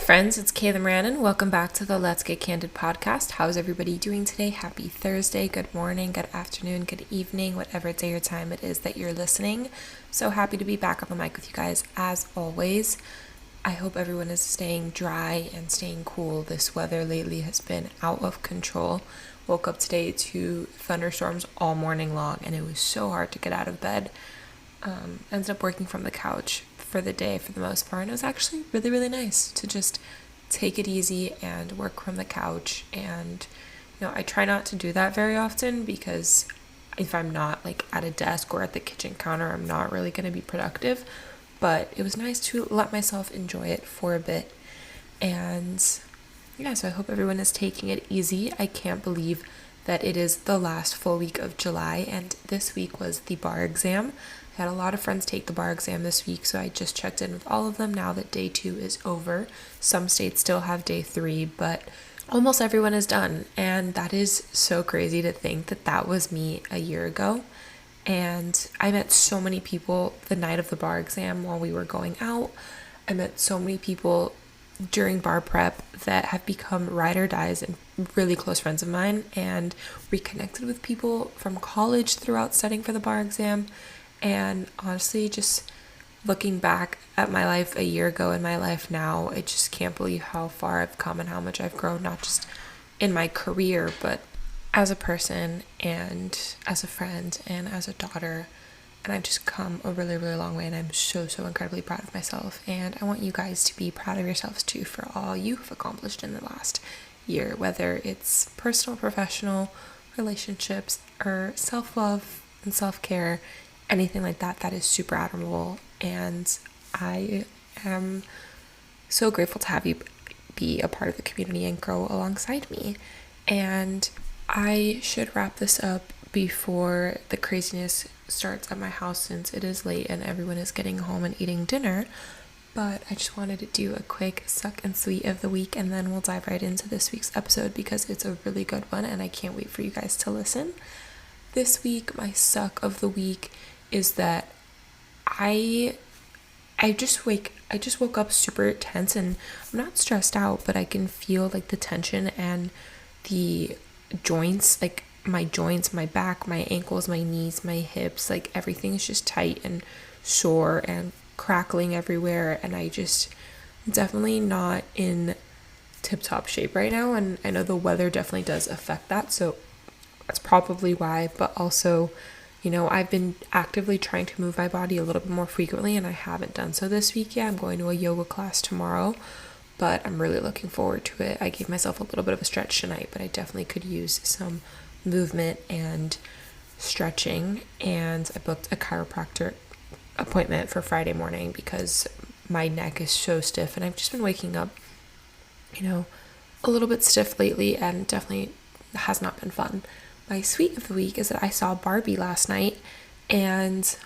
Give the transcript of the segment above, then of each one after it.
friends, it's Kayla Moran. Welcome back to the Let's Get Candid podcast. How's everybody doing today? Happy Thursday, good morning, good afternoon, good evening, whatever day or time it is that you're listening. So happy to be back on the mic with you guys as always. I hope everyone is staying dry and staying cool. This weather lately has been out of control. Woke up today to thunderstorms all morning long and it was so hard to get out of bed. Ended up working from the couch for the day for the most part, and it was actually really, really nice to just take it easy and work from the couch. And I try not to do that very often because if I'm not like at a desk or at the kitchen counter, I'm not really going to be productive. But it was nice to let myself enjoy it for a bit. And yeah, so I hope everyone is taking it easy. I can't believe that it is the last full week of July, and this week was the bar exam. I had a lot of friends take the bar exam this week, so I just checked in with all of them now that day 2 is over. Some states still have day 3, but almost everyone is done, and that is so crazy to think that that was me a year ago. And I met so many people the night of the bar exam while we were going out. I met so many people during bar prep that have become ride or dies and really close friends of mine, and reconnected with people from college throughout studying for the bar exam. And honestly, just looking back at my life a year ago and my life now, I just can't believe how far I've come and how much I've grown, not just in my career, but as a person and as a friend and as a daughter. And I've just come a really, really long way, and I'm so incredibly proud of myself. And I want you guys to be proud of yourselves too for all you've accomplished in the last year, whether it's personal, professional, relationships, or self-love and self-care. Anything like that, that is super admirable, and I am so grateful to have you be a part of the community and grow alongside me. And I should wrap this up before the craziness starts at my house, since it is late and everyone is getting home and eating dinner. But I just wanted to do a quick suck and sweet of the week, and then we'll dive right into this week's episode because it's a really good one and I can't wait for you guys to listen. This week, my suck of the week is that I just woke up super tense, and I'm not stressed out, but I can feel like the tension and the joints, like my joints, my back, my ankles, my knees, my hips, like everything is just tight and sore and crackling everywhere, and I'm definitely not in tip-top shape right now. And I know the weather definitely does affect that, so that's probably why. But also, I've been actively trying to move my body a little bit more frequently, and I haven't done so this week yet. I'm going to a yoga class tomorrow, but I'm really looking forward to it. I gave myself a little bit of a stretch tonight, but I definitely could use some movement and stretching. And I booked a chiropractor appointment for Friday morning because my neck is so stiff, and I've just been waking up, a little bit stiff lately, and definitely has not been fun. My sweet of the week is that I saw Barbie last night, and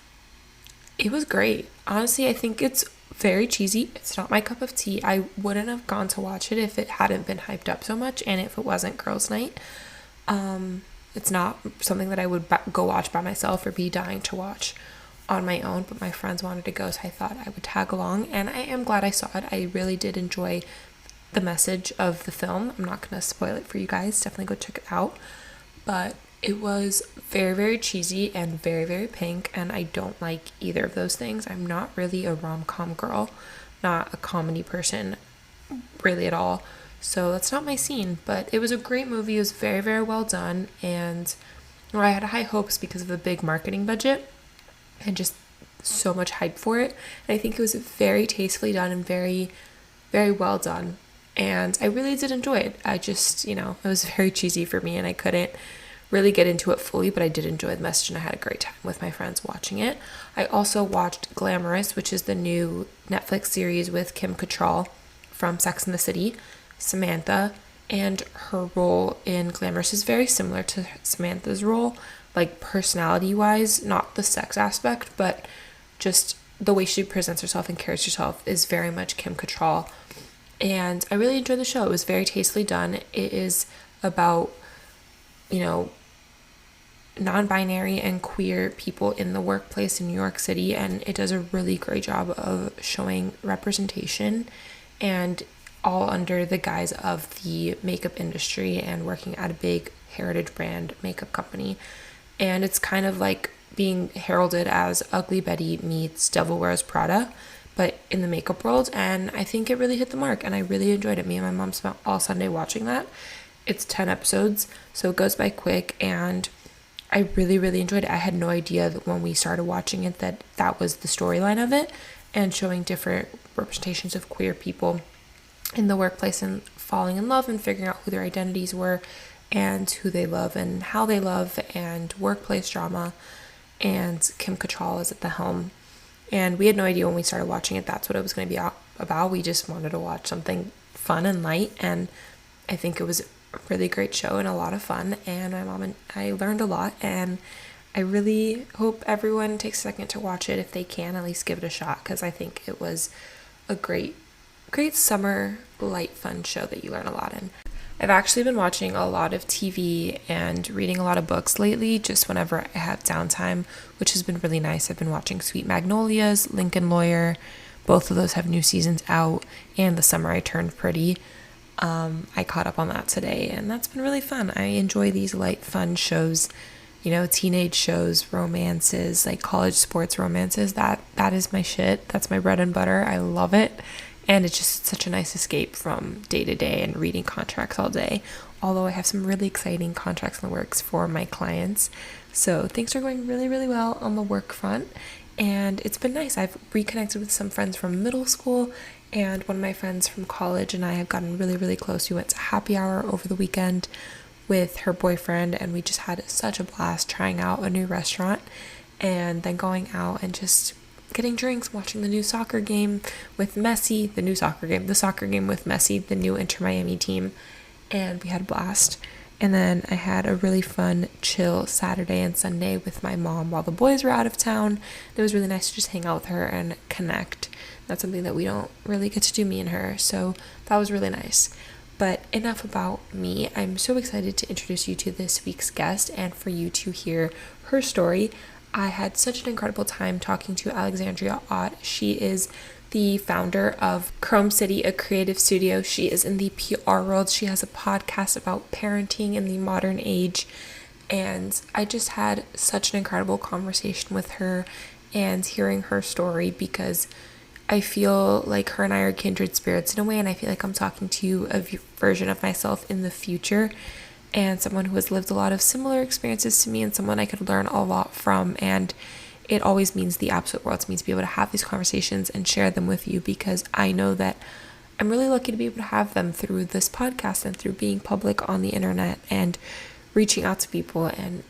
it was great. Honestly, I think it's very cheesy. It's not my cup of tea. I wouldn't have gone to watch it if it hadn't been hyped up so much, and if it wasn't girls' night. It's not something that I would go watch by myself or be dying to watch on my own, but my friends wanted to go, so I thought I would tag along, and I am glad I saw it. I really did enjoy the message of the film. I'm not going to spoil it for you guys. Definitely go check it out. But it was very, very cheesy and very, very pink, and I don't like either of those things. I'm not really a rom-com girl, not a comedy person really at all, so that's not my scene. But it was a great movie. It was very, very well done, and I had high hopes because of the big marketing budget and just so much hype for it. And I think it was very tastefully done and very, very well done. And I really did enjoy it. I just, it was very cheesy for me, and I couldn't really get into it fully, but I did enjoy the message, and I had a great time with my friends watching it. I also watched Glamorous, which is the new Netflix series with Kim Cattrall from Sex and the City, Samantha, and her role in Glamorous is very similar to Samantha's role, like personality-wise, not the sex aspect, but just the way she presents herself and carries herself is very much Kim Cattrall. And I really enjoyed the show. It was very tastefully done. It is about, non-binary and queer people in the workplace in New York City, and it does a really great job of showing representation and all under the guise of the makeup industry and working at a big heritage brand makeup company. And it's kind of like being heralded as Ugly Betty meets Devil Wears Prada, but in the makeup world. And I think it really hit the mark, and I really enjoyed it. Me and my mom spent all Sunday watching that. It's 10 episodes, so it goes by quick, and I really, really enjoyed it. I had no idea that when we started watching it that that was the storyline of it, and showing different representations of queer people in the workplace and falling in love and figuring out who their identities were and who they love and how they love, and workplace drama. And Kim Cattrall is at the helm. And we had no idea when we started watching it that's what it was going to be about. We just wanted to watch something fun and light, and I think it was a really great show and a lot of fun. And my mom and I learned a lot, and I really hope everyone takes a second to watch it if they can, at least give it a shot, because I think it was a great summer light fun show that you learn a lot in. I've actually been watching a lot of TV and reading a lot of books lately, just whenever I have downtime, which has been really nice. I've been watching Sweet Magnolias, Lincoln Lawyer. Both of those have new seasons out, and The Summer I Turned Pretty. I caught up on that today, and that's been really fun. I enjoy these light, fun shows, teenage shows, romances, like college sports romances. That is my shit. That's my bread and butter. I love it. And it's just such a nice escape from day to day and reading contracts all day. Although I have some really exciting contracts in the works for my clients. So things are going really, really well on the work front. And it's been nice. I've reconnected with some friends from middle school, and one of my friends from college and I have gotten really, really close. We went to happy hour over the weekend with her boyfriend, and we just had such a blast trying out a new restaurant and then going out and just getting drinks, watching the new soccer game with Messi, the soccer game with Messi, the new Inter Miami team, and we had a blast. And then I had a really fun, chill Saturday and Sunday with my mom while the boys were out of town. It was really nice to just hang out with her and connect. That's something that we don't really get to do, me and her, so that was really nice. But enough about me. I'm so excited to introduce you to this week's guest and for you to hear her story. I had such an incredible time talking to Alexandria Ott. She is the founder of Chrome City, a creative studio. She is in the PR world. She has a podcast about parenting in the modern age. And I just had such an incredible conversation with her and hearing her story, because I feel like her and I are kindred spirits in a way, and I feel like I'm talking to a version of myself in the future, and someone who has lived a lot of similar experiences to me, and someone I could learn a lot from. And it always means the absolute world to me to be able to have these conversations and share them with you, because I know that I'm really lucky to be able to have them through this podcast and through being public on the internet and reaching out to people and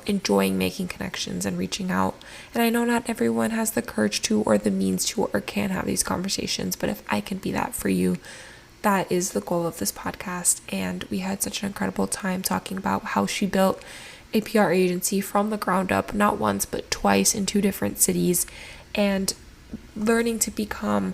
enjoying making connections and reaching out. And I know not everyone has the courage to, or the means to, or can have these conversations, but if I can be that for you, that is the goal of this podcast. And we had such an incredible time talking about how she built a PR agency from the ground up, not once but twice in 2 different cities, and learning to become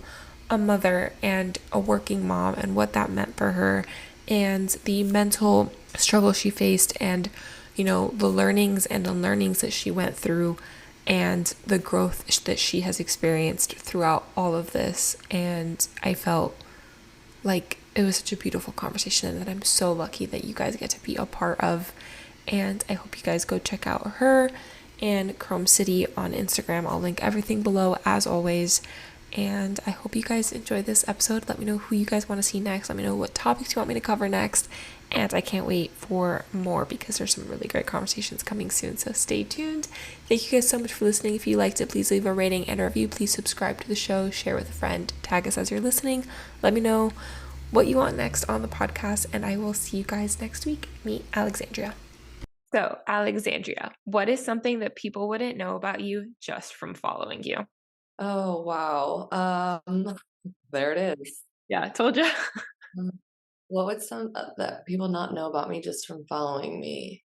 a mother and a working mom, and what that meant for her, and the mental struggle she faced, and the learnings and unlearnings that she went through, and the growth that she has experienced throughout all of this. And I felt like it was such a beautiful conversation that I'm so lucky that you guys get to be a part of. And I hope you guys go check out her and Chrome City on Instagram. I'll link everything below as always. And I hope you guys enjoy this episode. Let me know who you guys want to see next. Let me know what topics you want me to cover next. And I can't wait for more, because there's some really great conversations coming soon. So stay tuned. Thank you guys so much for listening. If you liked it, please leave a rating and a review. Please subscribe to the show, share with a friend, tag us as you're listening. Let me know what you want next on the podcast, and I will see you guys next week. Meet Alexandria. So, Alexandria, what is something that people wouldn't know about you just from following you? Oh, wow. There it is. Yeah, I told you. Mm, What would some that people not know about me just from following me?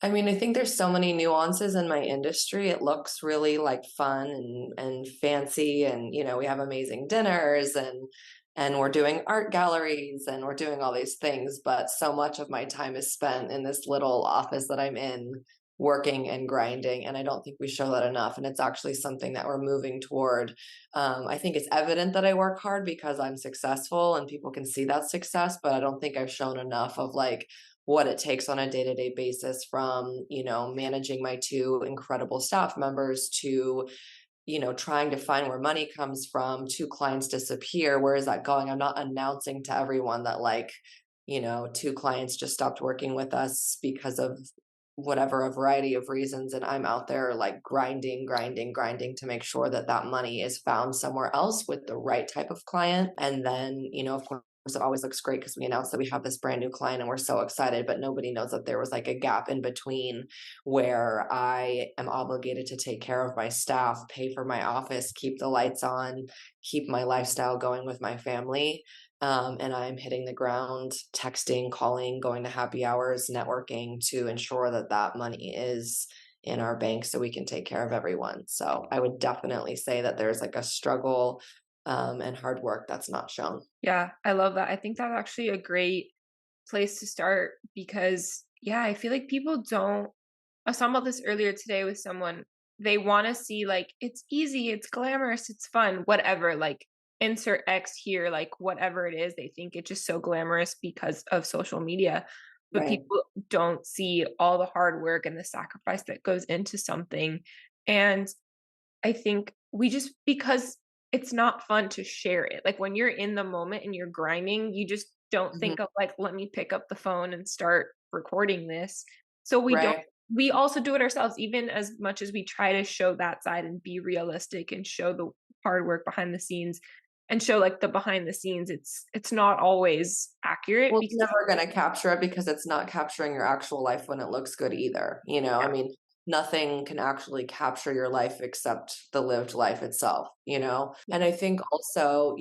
I mean, I think there's so many nuances in my industry. It looks really like fun and fancy, and we have amazing dinners, and we're doing art galleries, and we're doing all these things, but so much of my time is spent in this little office that I'm in, working and grinding. And I don't think we show that enough. And it's actually something that we're moving toward. I think it's evident that I work hard because I'm successful and people can see that success, but I don't think I've shown enough of like what it takes on a day-to-day basis, from, managing my two incredible staff members to, trying to find where money comes from, to clients disappear. Where is that going? I'm not announcing to everyone that, like, two clients just stopped working with us because of whatever, a variety of reasons. And I'm out there like grinding, grinding, grinding to make sure that that money is found somewhere else with the right type of client. And then, of course, it always looks great because we announced that we have this brand new client and we're so excited, but nobody knows that there was like a gap in between where I am obligated to take care of my staff, pay for my office, keep the lights on, keep my lifestyle going with my family. And I'm hitting the ground, texting, calling, going to happy hours, networking to ensure that that money is in our bank so we can take care of everyone. So I would definitely say that there's like a struggle and hard work that's not shown. Yeah, I love that. I think that's actually a great place to start because, yeah, I feel like people don't. I was talking about this earlier today with someone. They want to see like it's easy, it's glamorous, it's fun, whatever. Like insert X here, like whatever it is. They think it's just so glamorous because of social media, but Right. people don't see all the hard work and the sacrifice that goes into something. And I think we just because it's not fun to share it. Like when you're in the moment and you're grinding, you just don't Mhm. think of like, let me pick up the phone and start recording this. So Right. we also do it ourselves, even as much as we try to show that side and be realistic and show the hard work behind the scenes and show like the behind the scenes. It's not always accurate Well, it's because never gonna capture it because it's not capturing your actual life when it looks good either, you know? I mean, nothing can actually capture your life except the lived life itself, you know? yeah, And I think also,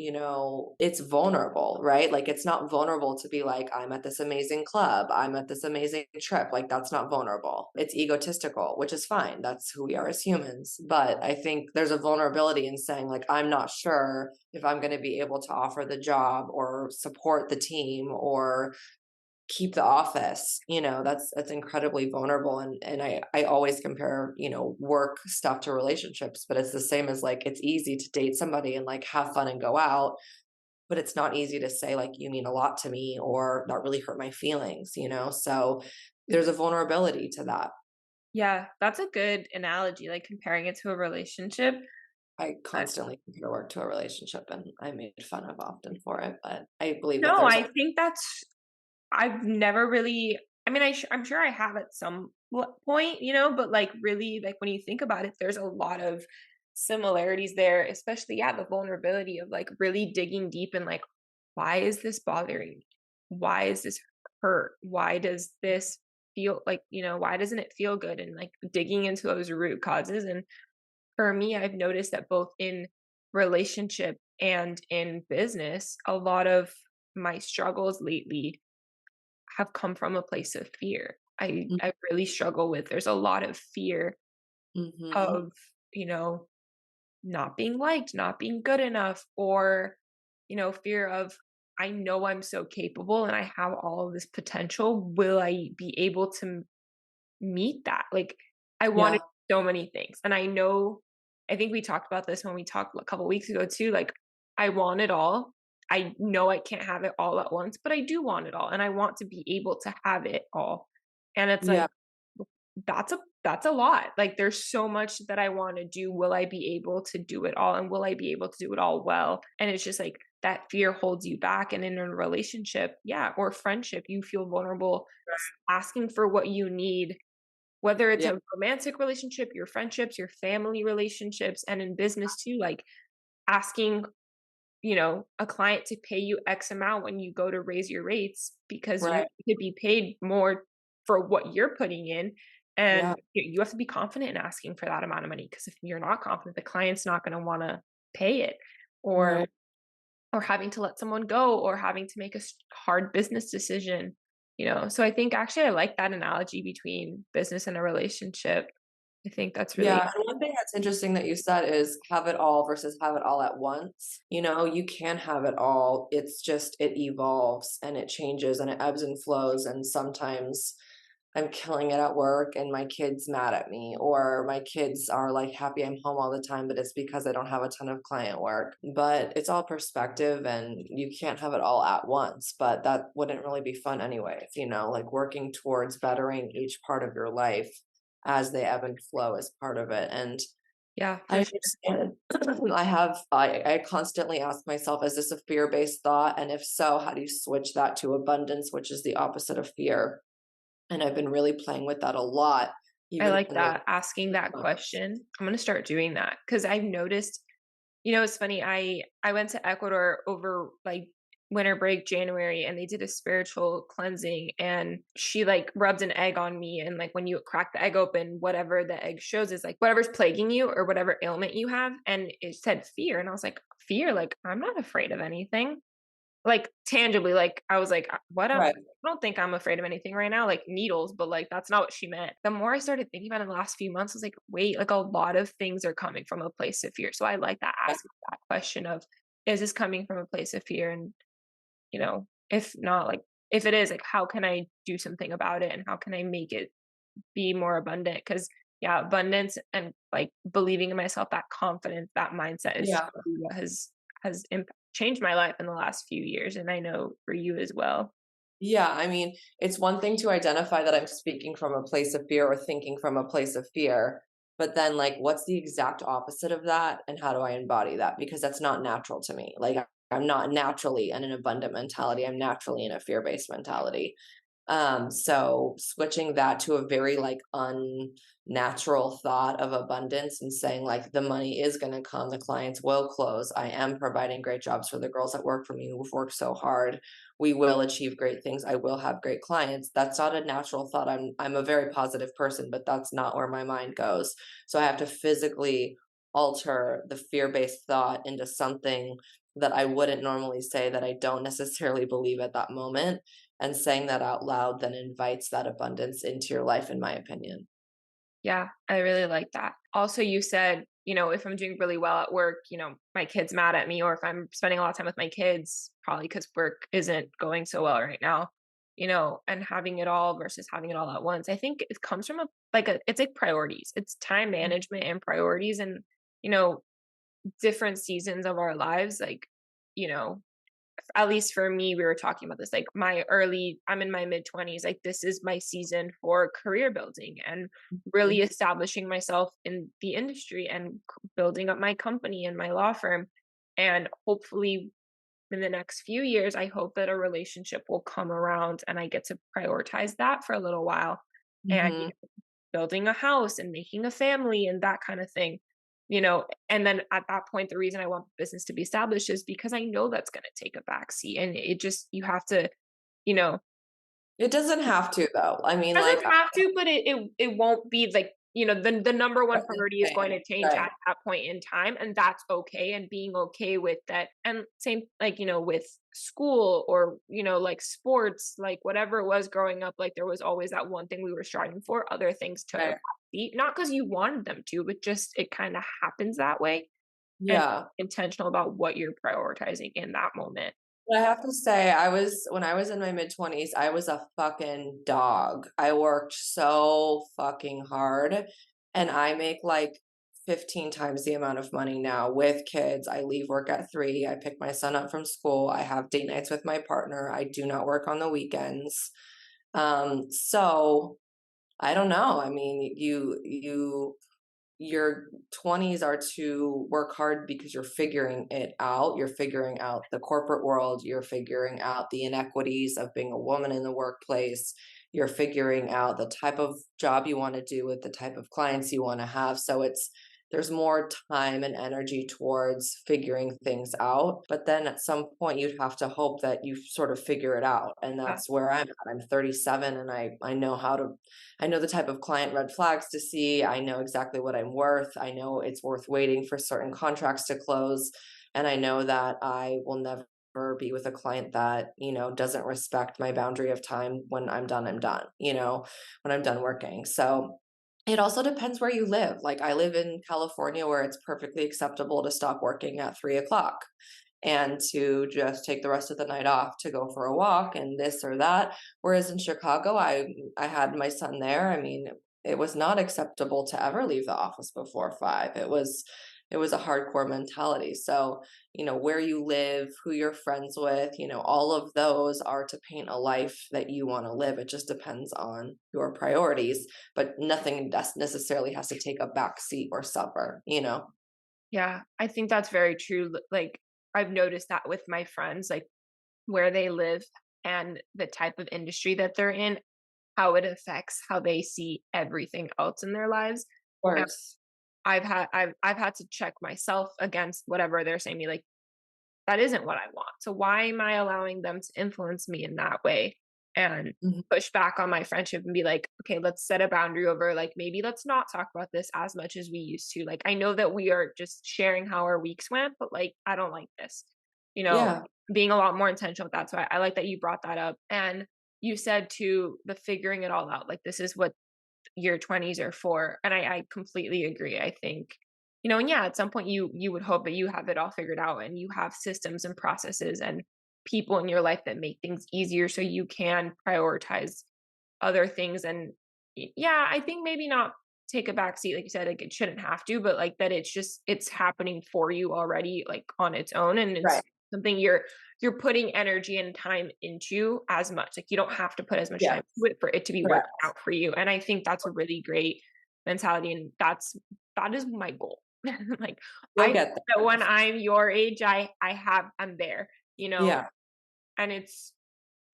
it's vulnerable, right? Like, it's not vulnerable to be like, "I'm at this amazing club, I'm at this amazing trip," like, that's not vulnerable. It's egotistical, which is fine, that's who we are as humans, but I think there's a vulnerability in saying, like, "I'm not sure if I'm gonna be able to offer the job or support the team or keep the office," that's incredibly vulnerable. And I always compare, work stuff to relationships, but it's the same as like it's easy to date somebody and like have fun and go out, but it's not easy to say like you mean a lot to me or that really hurt my feelings. So there's a vulnerability to that. yeah, that's a good analogy, like comparing it to a relationship. I constantly compare work to a relationship and I made fun of often for it, but I believe that No, there's I think that's I've never really I mean, I'm sure I have at some point, but like really, like when you think about it, there's a lot of similarities there, especially, yeah, the vulnerability of like really digging deep and like, why is this bothering me? Why is this hurt? Why does this feel like, why doesn't it feel good? And like digging into those root causes. And for me, I've noticed that both in relationship and in business, a lot of my struggles lately have come from a place of fear. I really struggle with there's a lot of fear Mhm. of, you know, not being liked, not being good enough, or, fear of I know I'm so capable and I have all of this potential. Will I be able to meet that? Like I wanted Yeah, so many things. And I think we talked about this when we talked a couple weeks ago too. Like I want it all. I know I can't have it all at once, but I do want it all and I want to be able to have it all. And it's like yeah, that's a lot. Like there's so much that I want to do. Will I be able to do it all? And will I be able to do it all well? And it's just like that fear holds you back. And in a relationship, yeah, or friendship, you feel vulnerable asking for what you need, whether it's yeah, a romantic relationship, your friendships, your family relationships, and in business too, like asking, a client to pay you X amount when you go to raise your rates because you right, could be paid more for what you're putting in. yeah, And you have to be confident in asking for that amount of money because if you're not confident, the client's not going to want to pay it. Or right. having to let someone go or having to make a hard business decision, so I think actually I like that analogy between business and a relationship. I think that's really Yeah, and one thing that's interesting that you said is have it all versus have it all at once. You can have it all. It's just it evolves and it changes and it ebbs and flows, and sometimes I'm killing it at work and my kid's mad at me, or my kids are like happy I'm home all the time, but it's because I don't have a ton of client work. But it's all perspective and you can't have it all at once. But that wouldn't really be fun anyways, like working towards bettering each part of your life as they ebb and flow is part of it. And Yeah, for I sure. understand. I constantly ask myself, is this a fear-based thought? And if so, how do you switch that to abundance, which is the opposite of fear? And I've been really playing with that a lot, I even like in the that, asking that months. question. I'm gonna start doing that because I've noticed, it's funny, I went to Ecuador over, like, winter break, January, and they did a spiritual cleansing, and she, like, rubbed an egg on me, and, like, when you crack the egg open, whatever the egg shows is, like, whatever's plaguing you or whatever ailment you have, and it said fear, and I was like, "Fear? Like, I'm not afraid of anything." Like, tangibly, like, I was like, what I Right. don't think I'm afraid of anything right now, like needles, but, like, that's not what she meant." The more I started thinking about it in the last few months, I was like, "Wait, like, a lot of things are coming from a place of fear." So I like that, Yeah. asking that question of, "Is this coming from a place of fear?" And, if not, like, if it is, like, how can I do something about it, and how can I make it be more abundant? Because, yeah, abundance and, like, believing in myself, that confidence, that mindset is Yeah. truly what has changed my life in the last few years, and I know for you as well. Yeah, I mean, it's one thing to identify that I'm speaking from a place of fear or thinking from a place of fear, but then, like, what's the exact opposite of that, and how do I embody that? Because that's not natural to me. Like, I'm not naturally in an abundant mentality, I'm naturally in a fear-based mentality. So switching that to a very like unnatural thought of abundance and saying like the money is going to come, the clients will close. I am providing great jobs for the girls that work for me who've worked so hard. We will achieve great things. I will have great clients. That's not a natural thought. I'm a very positive person, but that's not where my mind goes. So I have to physically alter the fear-based thought into something that I wouldn't normally say that I don't necessarily believe at that moment, and saying that out loud then invites that abundance into your life, in my opinion. Yeah, I really like that. Also, you said, if I'm doing really well at work, my kid's mad at me, or if I'm spending a lot of time with my kids, probably because work isn't going so well right now, and having it all versus having it all at once. I think it comes from it's like priorities. It's time management and priorities, and, you know, different seasons of our lives. Like, you know, at least for me, we were talking about this, like, I'm in my mid-20s, like, this is my season for career building and really Mhm. establishing myself in the industry and building up my company and my law firm. And hopefully in the next few years, I hope that a relationship will come around and I get to prioritize that for a little while. And, Mhm. building a house and making a family and that kind of thing. And then at that point, the reason I want the business to be established is because I know that's going to take a backseat. And it just, you have to, you know, It doesn't have to though. I mean, like, doesn't have to, but it won't be like, the number one priority is going to change right, at that point in time, and that's okay, and being okay with that. And same, like, with school, or, like, sports, like, whatever it was growing up, like, there was always that one thing we were striving for, other things took a right. backseat, not because you wanted them to, but just it kind of happens that way. And Yeah. intentional about what you're prioritizing in that moment. But I have to say, when I was in my mid-20s, I was a fucking dog. I worked so fucking hard, and I make, like, 15 times the amount of money now with kids. I leave work at 3, I pick my son up from school, I have date nights with my partner, I do not work on the weekends. So I don't know. I mean, your 20s are to work hard because you're figuring it out. You're figuring out the corporate world. You're figuring out the inequities of being a woman in the workplace. You're figuring out the type of job you want to do with the type of clients you want to have. So there's more time and energy towards figuring things out. But then at some point, you'd have to hope that you sort of figure it out. And Yeah. that's where I'm at. I'm 37 and I know the type of client red flags to see. I know exactly what I'm worth. I know it's worth waiting for certain contracts to close. And I know that I will never be with a client that, doesn't respect my boundary of time. When I'm done, I'm done, when I'm done working. So it also depends where you live. Like I live in California where it's perfectly acceptable to stop working at 3 o'clock. and to just take the rest of the night off to go for a walk and this or that. Whereas in Chicago, I had my son there. I mean, it was not acceptable to ever leave the office before 5. It was a hardcore mentality. So, where you live, who you're friends with, all of those are to paint a life that you want to live. It just depends on your priorities, but nothing necessarily has to take a back seat or suffer. Yeah, I think that's very true. Like, I've noticed that with my friends, like where they live and the type of industry that they're in, how it affects how they see everything else in their lives. Of And course. I've had to check myself against whatever they're saying to me, like, that isn't what I want. So why am I allowing them to influence me in that way? And Mhm. push back on my friendship and be like, okay, let's set a boundary over, like, maybe let's not talk about this as much as we used to. Like, I know that we are just sharing how our weeks went, but like, I don't like this, you know, Yeah. being a lot more intentional with that. So I like that you brought that up. And you said to the figuring it all out, like, this is what your 20s are for. And I completely agree. I think, and yeah, at some point you would hope that you have it all figured out and you have systems and processes and people in your life that make things easier so you can prioritize other things. And yeah, I think maybe not take a back seat, like you said, like it shouldn't have to, but like that it's happening for you already, like on its own. And Right. it's something you're putting energy and time into as much. Like you don't have to put as much Yeah. time to it for it to be working Correct. out for you. And I think that's a really great mentality. And that is my goal. Like I You'll hope get that there. when I'm your age, I'm there, Yeah. and it's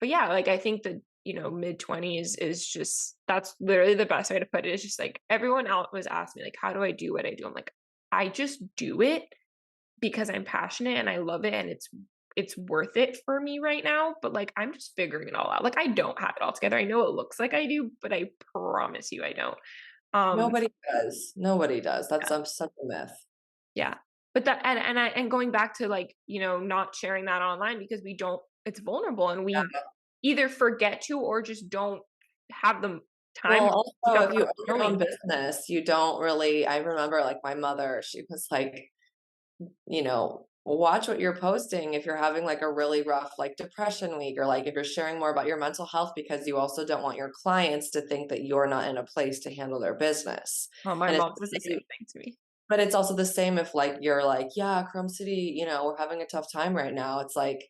but yeah, like I think that, mid-20s is just that's literally the best way to put it. It's just like everyone else was asking me, like, how do I do what I do? I'm like, I just do it because I'm passionate and I love it and it's worth it for me right now. But like I'm just figuring it all out. Like I don't have it all together. I know it looks like I do, but I promise you I don't. Um Nobody does. Nobody does. That's yeah, such a myth. yeah. But that and going back to like, not sharing that online because we don't it's vulnerable and we Yeah. either forget to or just don't have the time Well, or also, if you without own your knowing. own business, you don't really I remember, like, my mother, she was like, "Watch what you're posting if you're having, like, a really rough, like, depression week or, like, if you're sharing more about your mental health because you also don't want your clients to think that you're not in a place to handle their business." Oh, my And it's mom says the same thing to me. but it's also the same if, like, you're like, "Yeah, Chrome City, we're having a tough time right now." It's like,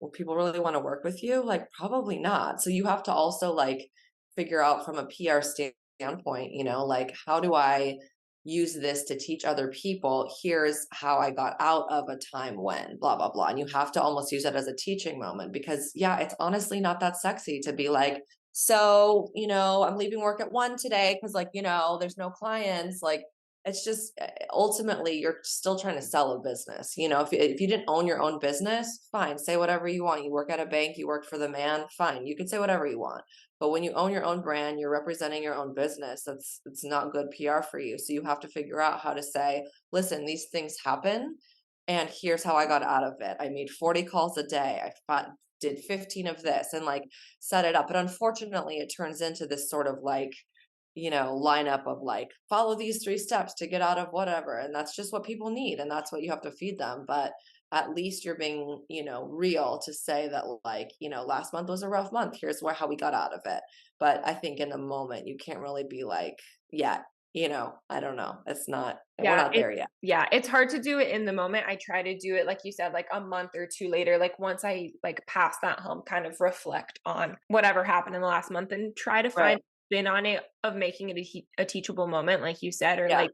will people really wanna work with you? Like, probably not. So you have to also, like, figure out from a PR standpoint, like, how do I use this to teach other people? Here's how I got out of a time when blah, blah, blah. And you have to almost use it as a teaching moment because, yeah, it's honestly not that sexy to be like, "So, I'm leaving work at 1 today because, like, there's no clients." Like, it's just ultimately you're still trying to sell a business. If you didn't own your own business, fine, say whatever you want. You work at a bank, you work for the man, fine, you can say whatever you want. But when you own your own brand, you're representing your own business. It's not good PR for you. So you have to figure out how to say, listen, these things happen, and here's how I got out of it. I made 40 calls a day. Did 15 of this, and like set it up. But unfortunately, it turns into this sort of like lineup of like, follow these 3 steps to get out of whatever. And that's just what people need. And that's what you have to feed them. But at least you're being, real to say that, like, last month was a rough month. Here's how we got out of it. But I think in the moment, you can't really be like, yeah, I don't know. We're Yeah, not there yet. it's hard to do it in the moment. I try to do it, like you said, like a month or 2 later, like once I like pass that hump, kind of reflect on whatever happened in the last month and try to Right. find spin on it of making it a teachable moment, like you said, or Yeah. like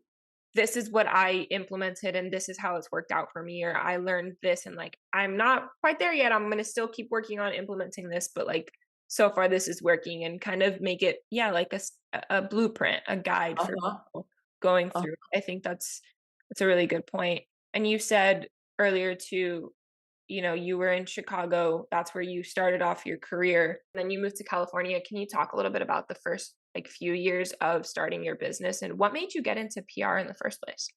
this is what I implemented and this is how it's worked out for me, or I learned this and like I'm not quite there yet. I'm gonna still keep working on implementing this, but like so far this is working and kind of make it, yeah, like a blueprint, a guide for Uh-huh. people going Uh, through. I think that's a really good point. And you said earlier too, you were in Chicago. That's where you started off your career. Then you moved to California. Can you talk a little bit about the first like few years of starting your business and what made you get into PR in the first place?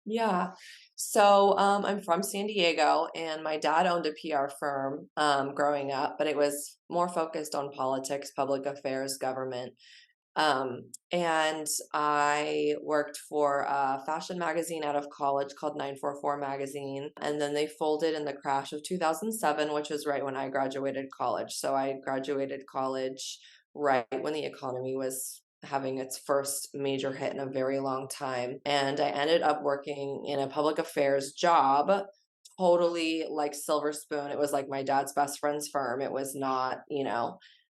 yeah. So I'm from San Diego, and my dad owned a PR firm growing up, but it was more focused on politics, public affairs, government. And I worked for a fashion magazine out of college called 944 Magazine. And then they folded in the crash of 2007, which was right when I graduated college. So I graduated college right when the economy was having its first major hit in a very long time. And I ended up working in a public affairs job, totally like silver spoon. It was like my dad's best friend's firm. It was not,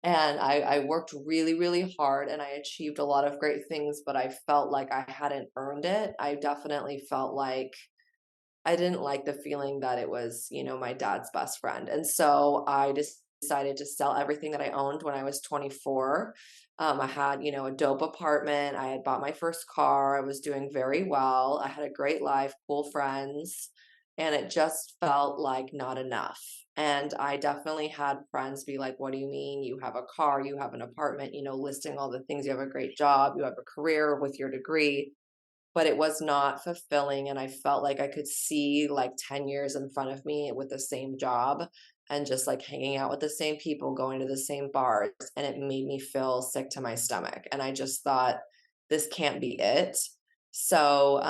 and I worked really, really hard and I achieved a lot of great things, but I felt like I hadn't earned it. I definitely felt like I didn't like the feeling that it was, my dad's best friend. And so I just decided to sell everything that I owned when I was 24. I had, a dope apartment. I had bought my first car. I was doing very well. I had a great life, cool friends, and it just felt like not enough. And I definitely had friends be like, "What do you mean? You have a car, you have an apartment, listing all the things, you have a great job, you have a career with your degree." But it was not fulfilling, and I felt like I could see, like, 10 years in front of me with the same job and just, like, hanging out with the same people, going to the same bars, and it made me feel sick to my stomach, and I just thought, "This can't be it." So,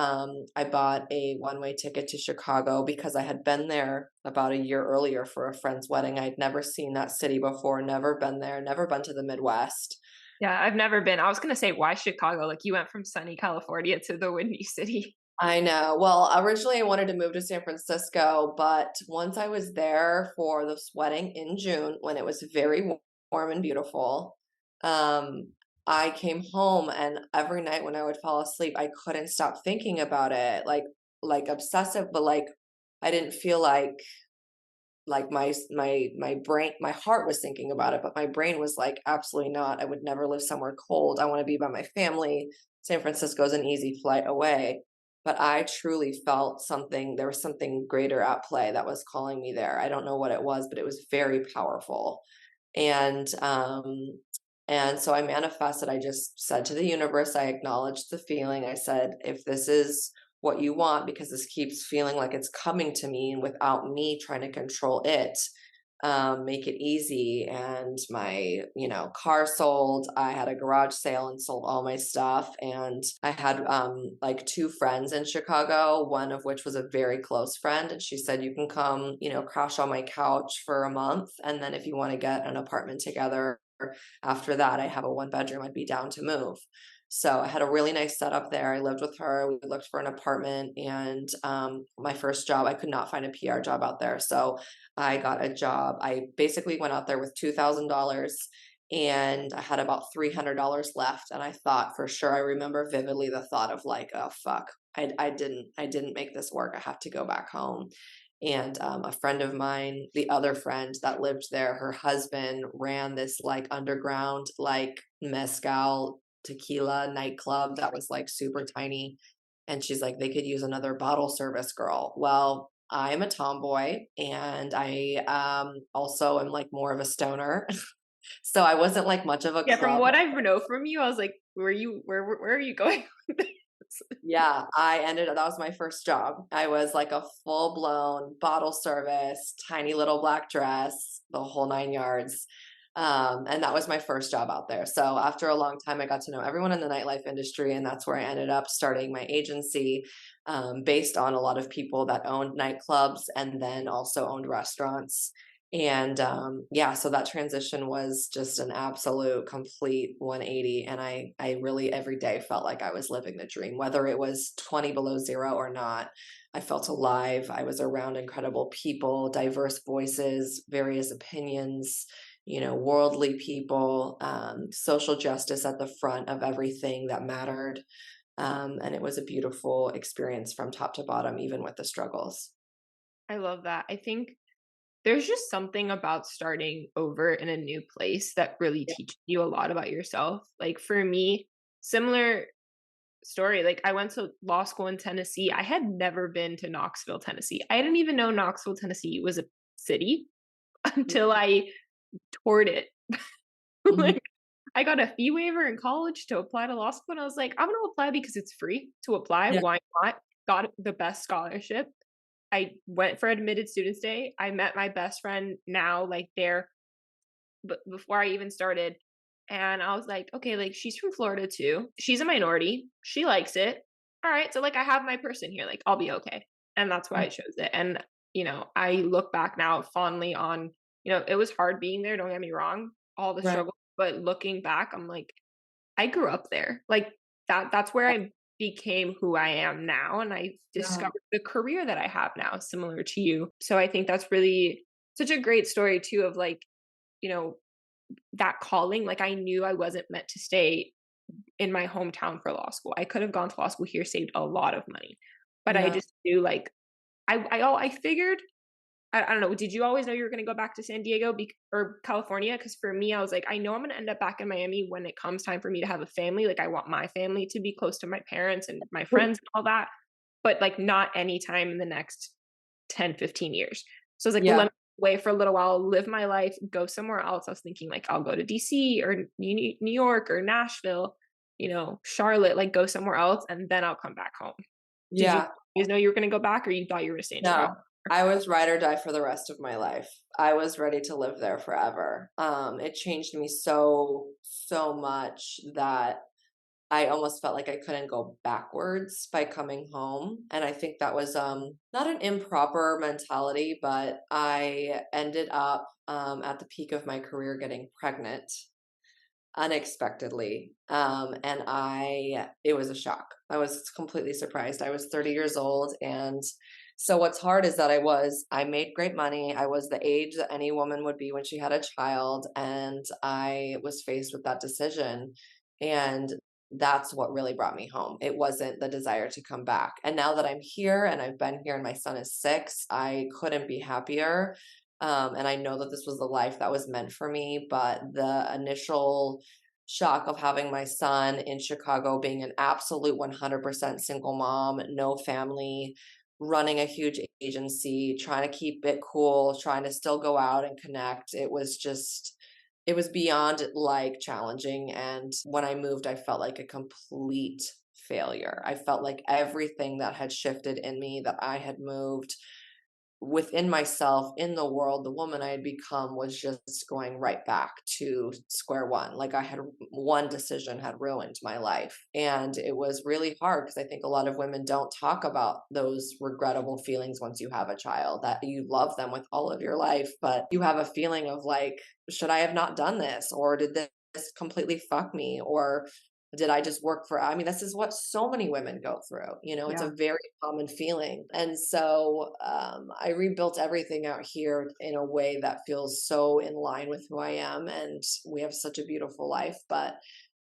I bought a one-way ticket to Chicago because I had been there about a year earlier for a friend's wedding. I'd never seen that city before, never been there, never been to the Midwest. Yeah, I've never been. I was gonna say, why Chicago? Like, you went from sunny California to the windy city. I know. Well, originally I wanted to move to San Francisco, but once I was there for this wedding in June when it was very warm and beautiful, I came home and every night when I would fall asleep, I couldn't stop thinking about it, like obsessive, but like I didn't feel like my brain, my heart was thinking about it, but my brain was like, absolutely not. I would never live somewhere cold. I want to be by my family. San Francisco is an easy flight away. But I truly felt something, there was something greater at play that was calling me there. I don't know what it was, but it was very powerful. And and so I manifested. I just said to the universe, I acknowledged the feeling. I said, if this is what you want, because this keeps feeling like it's coming to me and without me trying to control it, make it easy. And my, car sold. I had a garage sale and sold all my stuff. And I had like two friends in Chicago, one of which was a very close friend. And she said, you can come, crash on my couch for a month. And then if you want to get an apartment together after that, I have a one bedroom, I'd be down to move. So I had a really nice setup there. I lived with her. We looked for an apartment, and my first job, I could not find a PR job out there. So I got a job. I basically went out there with $2,000 and I had about $300 left. And I thought for sure, I remember vividly the thought of like, oh fuck, I didn't make this work. I have to go back home. And a friend of mine, the other friend that lived there, her husband ran this like underground, like mezcal tequila nightclub that was like super tiny. And she's like, they could use another bottle service girl. Well, I'm a tomboy and I also am like more of a stoner. So I wasn't like much of a Yeah, from club. what I know from you, I was like, where are you going with this? Yeah, that was my first job. I was like a full-blown bottle service, tiny little black dress, the whole 9 yards. And that was my first job out there. So after a long time, I got to know everyone in the nightlife industry, and that's where I ended up starting my agency, based on a lot of people that owned nightclubs and then also owned restaurants. And yeah, so that transition was just an absolute complete 180. And I really every day felt like I was living the dream, whether it was 20 below zero or not. I felt alive. I was around incredible people, diverse voices, various opinions, worldly people, social justice at the front of everything that mattered. And it was a beautiful experience from top to bottom, even with the struggles. I love that. I think there's just something about starting over in a new place that really Yeah. teaches you a lot about yourself. Like for me, similar story. Like I went to law school in Tennessee. I had never been to Knoxville, Tennessee. I didn't even know Knoxville, Tennessee was a city until I toured it. Mhm. Like I got a fee waiver in college to apply to law school, and I was like, I'm gonna apply because it's free to apply. Yeah. Why not? Got the best scholarship. I went for admitted students day. I met my best friend now, like there, but before I even started. And I was like, okay, like she's from Florida too. She's a minority. She likes it. All right. So like I have my person here. Like I'll be okay. And that's why I chose it. And, I look back now fondly on, it was hard being there. Don't get me wrong, all the Right. struggle. But looking back, I'm like, I grew up there. Like that's where I became who I am now. And I Yeah. discovered the career that I have now, similar to you. So I think that's really such a great story too of like, you know, that calling. Like I knew I wasn't meant to stay in my hometown for law school. I could have gone to law school here, saved a lot of money. But I Yeah. just knew like I figured I don't know. Did you always know you were going to go back to San Diego or California? Because for me, I was like, I know I'm going to end up back in Miami when it comes time for me to have a family. Like, I want my family to be close to my parents and my friends and all that, but like not anytime in the next 10, 15 years. So I was like, well, let Yeah. me away for a little while, live my life, go somewhere else. I was thinking like, I'll go to DC or New York or Nashville, Charlotte, like go somewhere else and then I'll come back home. Did you Yeah. always know you were going to go back or you thought you were going to stay in No, Chicago? I was ride or die for the rest of my life. I was ready to live there forever. It changed me so, so much that I almost felt like I couldn't go backwards by coming home. And I think that was not an improper mentality, but I ended up at the peak of my career getting pregnant unexpectedly. And it was a shock. I was completely surprised. I was 30 years old. And so what's hard is that I made great money. I was the age that any woman would be when she had a child. And I was faced with that decision. And that's what really brought me home. It wasn't the desire to come back. And now that I'm here and I've been here and my son is 6, I couldn't be happier. And I know that this was the life that was meant for me, but the initial shock of having my son in Chicago, being an absolute 100% single mom, no family, running a huge agency, trying to keep it cool, trying to still go out and connect. It was beyond like challenging. And when I moved, I felt like a complete failure. I felt like everything that had shifted in me, that I had moved within myself, in the world, the woman I had become was just going right back to square one. Like one decision had ruined my life. And it was really hard because I think a lot of women don't talk about those regrettable feelings once you have a child, that you love them with all of your life, but you have a feeling of like, should I have not done this? Or did this completely fuck me? Or did I just work for, I mean, this is what so many women go through. It's Yeah. a very common feeling. And so I rebuilt everything out here in a way that feels so in line with who I am. And we have such a beautiful life. But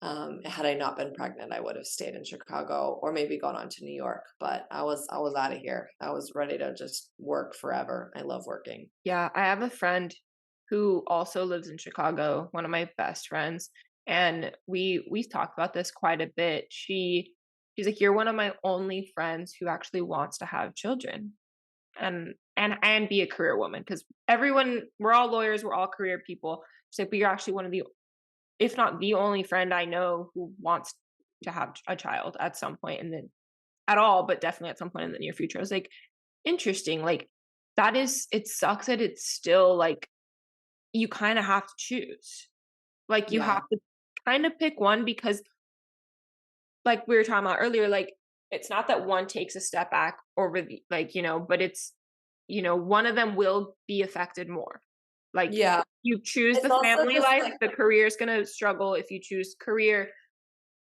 had I not been pregnant, I would have stayed in Chicago or maybe gone on to New York. But I was out of here. I was ready to just work forever. I love working. Yeah, I have a friend who also lives in Chicago, one of my best friends, and we've talked about this quite a bit. She's like, "You're one of my only friends who actually wants to have children and be a career woman." Because everyone, we're all lawyers, we're all career people. She's like, "But you're actually one of the, if not the only friend I know who wants to have a child at some point and then at all, but definitely at some point in the near future." I was like, interesting. Like it sucks that it's still like you kind of have to choose. Like you Yeah. have to kind of pick one because like we were talking about earlier, like it's not that one takes a step back over the like, but it's one of them will be affected more. Like Yeah. you choose It's the also family just life, like, the career is going to struggle. If you choose career,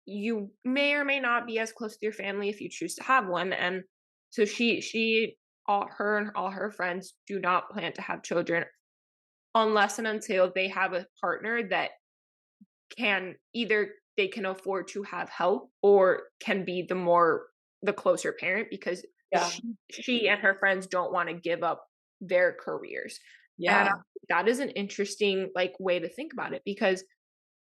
you may or may not be as close to your family if you choose to have one. And so she all her and all her friends do not plan to have children unless and until they have a partner that can either they can afford to have help or can be the closer parent because yeah. she and her friends don't want to give up their careers. And Yeah. that is an interesting like way to think about it because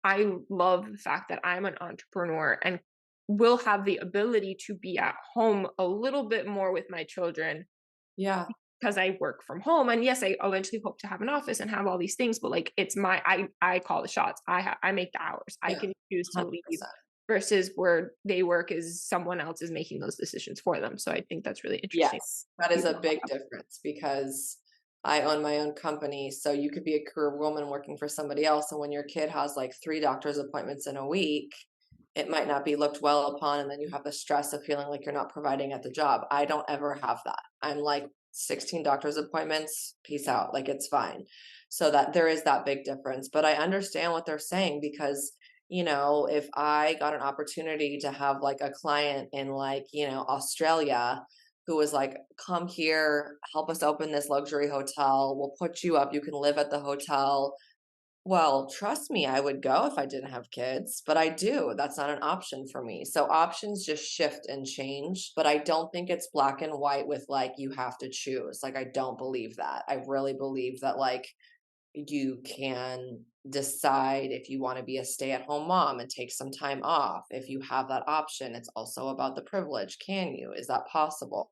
I love the fact that I'm an entrepreneur and will have the ability to be at home a little bit more with my children Yeah. because I work from home. And yes, I eventually hope to have an office and have all these things, but like it's I call the shots. I make the hours. I Yeah. can choose to leave 100%. versus where they work is someone else is making those decisions for them. So I think that's really interesting. Yes, that is a big difference because I own my own company. So you could be a career woman working for somebody else. And when your kid has like 3 doctor's appointments in a week, it might not be looked well upon. And then you have the stress of feeling like you're not providing at the job. I don't ever have that. I'm like 16 doctor's appointments, peace out. Like it's fine. So that there is that big difference. But I understand what they're saying because, if I got an opportunity to have like a client in like, Australia who was like, come here, help us open this luxury hotel. We'll put you up. You can live at the hotel. Well, trust me, I would go if I didn't have kids, but I do. That's not an option for me. So options just shift and change, but I don't think it's black and white with like you have to choose. Like I don't believe that. I really believe that like you can decide if you want to be a stay-at-home mom and take some time off. If you have that option, it's also about the privilege. Can you? Is that possible?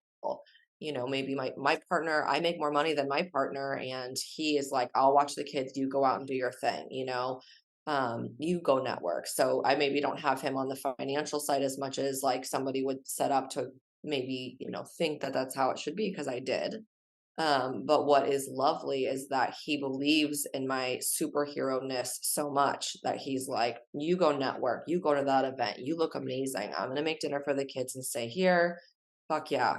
Maybe my partner, I make more money than my partner, and he is like, I'll watch the kids, you go out and do your thing, you go network. So I maybe don't have him on the financial side as much as like somebody would set up to maybe, think that that's how it should be because I did. But what is lovely is that he believes in my superhero-ness so much that he's like, you go network, you go to that event, you look amazing. I'm gonna make dinner for the kids and stay here. Fuck yeah.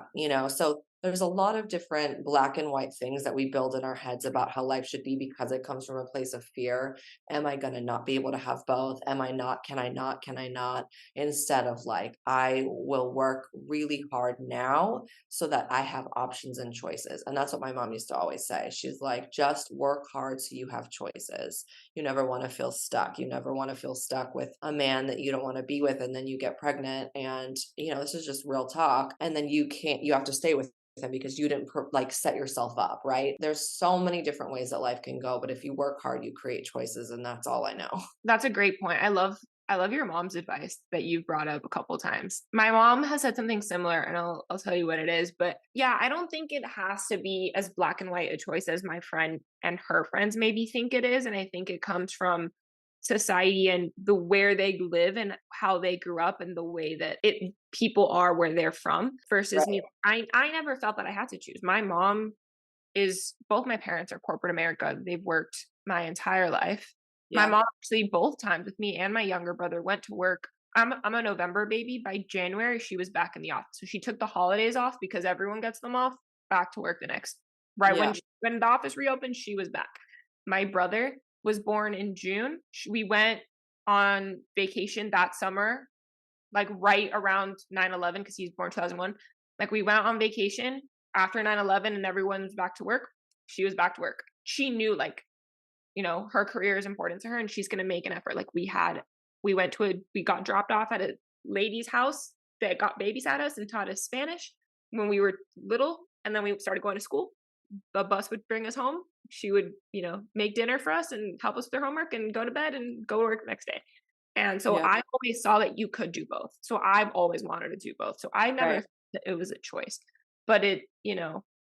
So there's a lot of different black and white things that we build in our heads about how life should be because it comes from a place of fear. Am I gonna not be able to have both? Am I not? Can I not? Can I not? Instead of like, I will work really hard now so that I have options and choices. And that's what my mom used to always say. She's like, just work hard so you have choices. You never want to feel stuck. You never want to feel stuck with a man that you don't want to be with. And then you get pregnant. And, this is just real talk. And then you have to stay with him because you didn't like set yourself up, right? There's so many different ways that life can go. But if you work hard, you create choices. And that's all I know. That's a great point. I love your mom's advice that you've brought up a couple times. My mom has said something similar, and I'll tell you what it is. But yeah, I don't think it has to be as black and white a choice as my friend and her friends maybe think it is. And I think it comes from society and the where they live and how they grew up and the way that it people are where they're from versus me. Right. I never felt that I had to choose. My mom is both my parents are corporate America. They've worked my entire life. My Yeah. mom actually both times with me and my younger brother went to work. I'm a November baby. By January, she was back in the office. So she took the holidays off because everyone gets them off. Back to work the next right Yeah. when the office reopened, she was back. My brother was born in June. We went on vacation that summer, like right around 9/11 because he's born 2001. Like we went on vacation after 9/11 and everyone's back to work. She was back to work. She knew like, her career is important to her and she's going to make an effort. Like we got dropped off at a lady's house that got babysat us and taught us Spanish when we were little. And then we started going to school. The bus would bring us home. She would, make dinner for us and help us with their homework and go to bed and go to work the next day. And so Yeah. I always saw that you could do both. So I've always wanted to do both. So I never Right. thought that it was a choice. But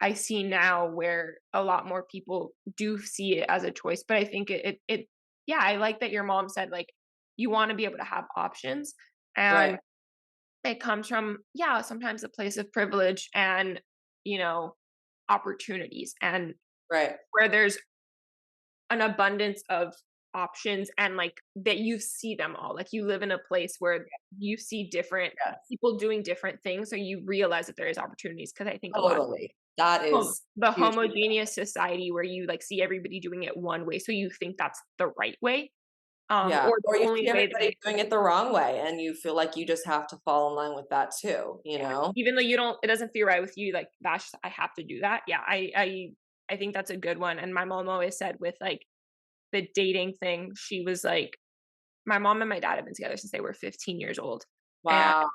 I see now where a lot more people do see it as a choice. But I think yeah, I like that your mom said like you want to be able to have options. And Right. it comes from, yeah, sometimes a place of privilege and, opportunities and Right. where there's an abundance of options and like that you see them all. Like you live in a place where you see different Yes. people doing different things. So you realize that there is opportunities. Cause I think a lot of Totally. That is the huge. homogeneous society where you like see everybody doing it one way. So you think that's the right way. Yeah, Or or the you only see way that everybody doing it the wrong way, and you feel like you just have to fall in line with that too, you yeah, know? even though it doesn't feel right with you, like that's I have to do that. Yeah. I think that's a good one. And my mom always said with like the dating thing, she was like, my mom and my dad have been together since they were 15 years old. And Wow,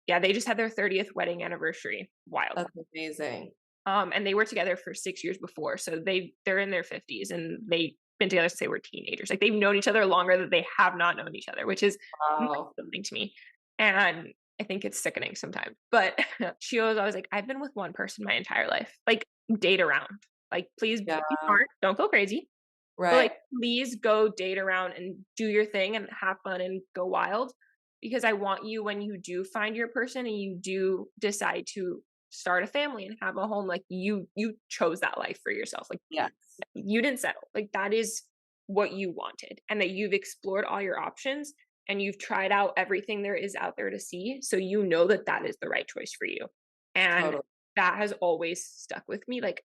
yeah, they just had their 30th wedding anniversary. Wild. that's amazing. And they were together for 6 years before. So they're in their 50s and they've been together since they were teenagers. Like they've known each other longer than they have not known each other, which is Wow. something to me. And I think it's sickening sometimes. But she was always like, I've been with one person my entire life. Like date around. Like please Yeah, be smart. Don't go crazy. But like right. please go date around and do your thing and have fun and go wild because I want you when you do find your person and you do decide to start a family and have a home, like you chose that life for yourself. Like Yes, you didn't settle. Like that is what you wanted, and that you've explored all your options and you've tried out everything there is out there to see. So you know that that is the right choice for you. And totally. that has always stuck with me. Like,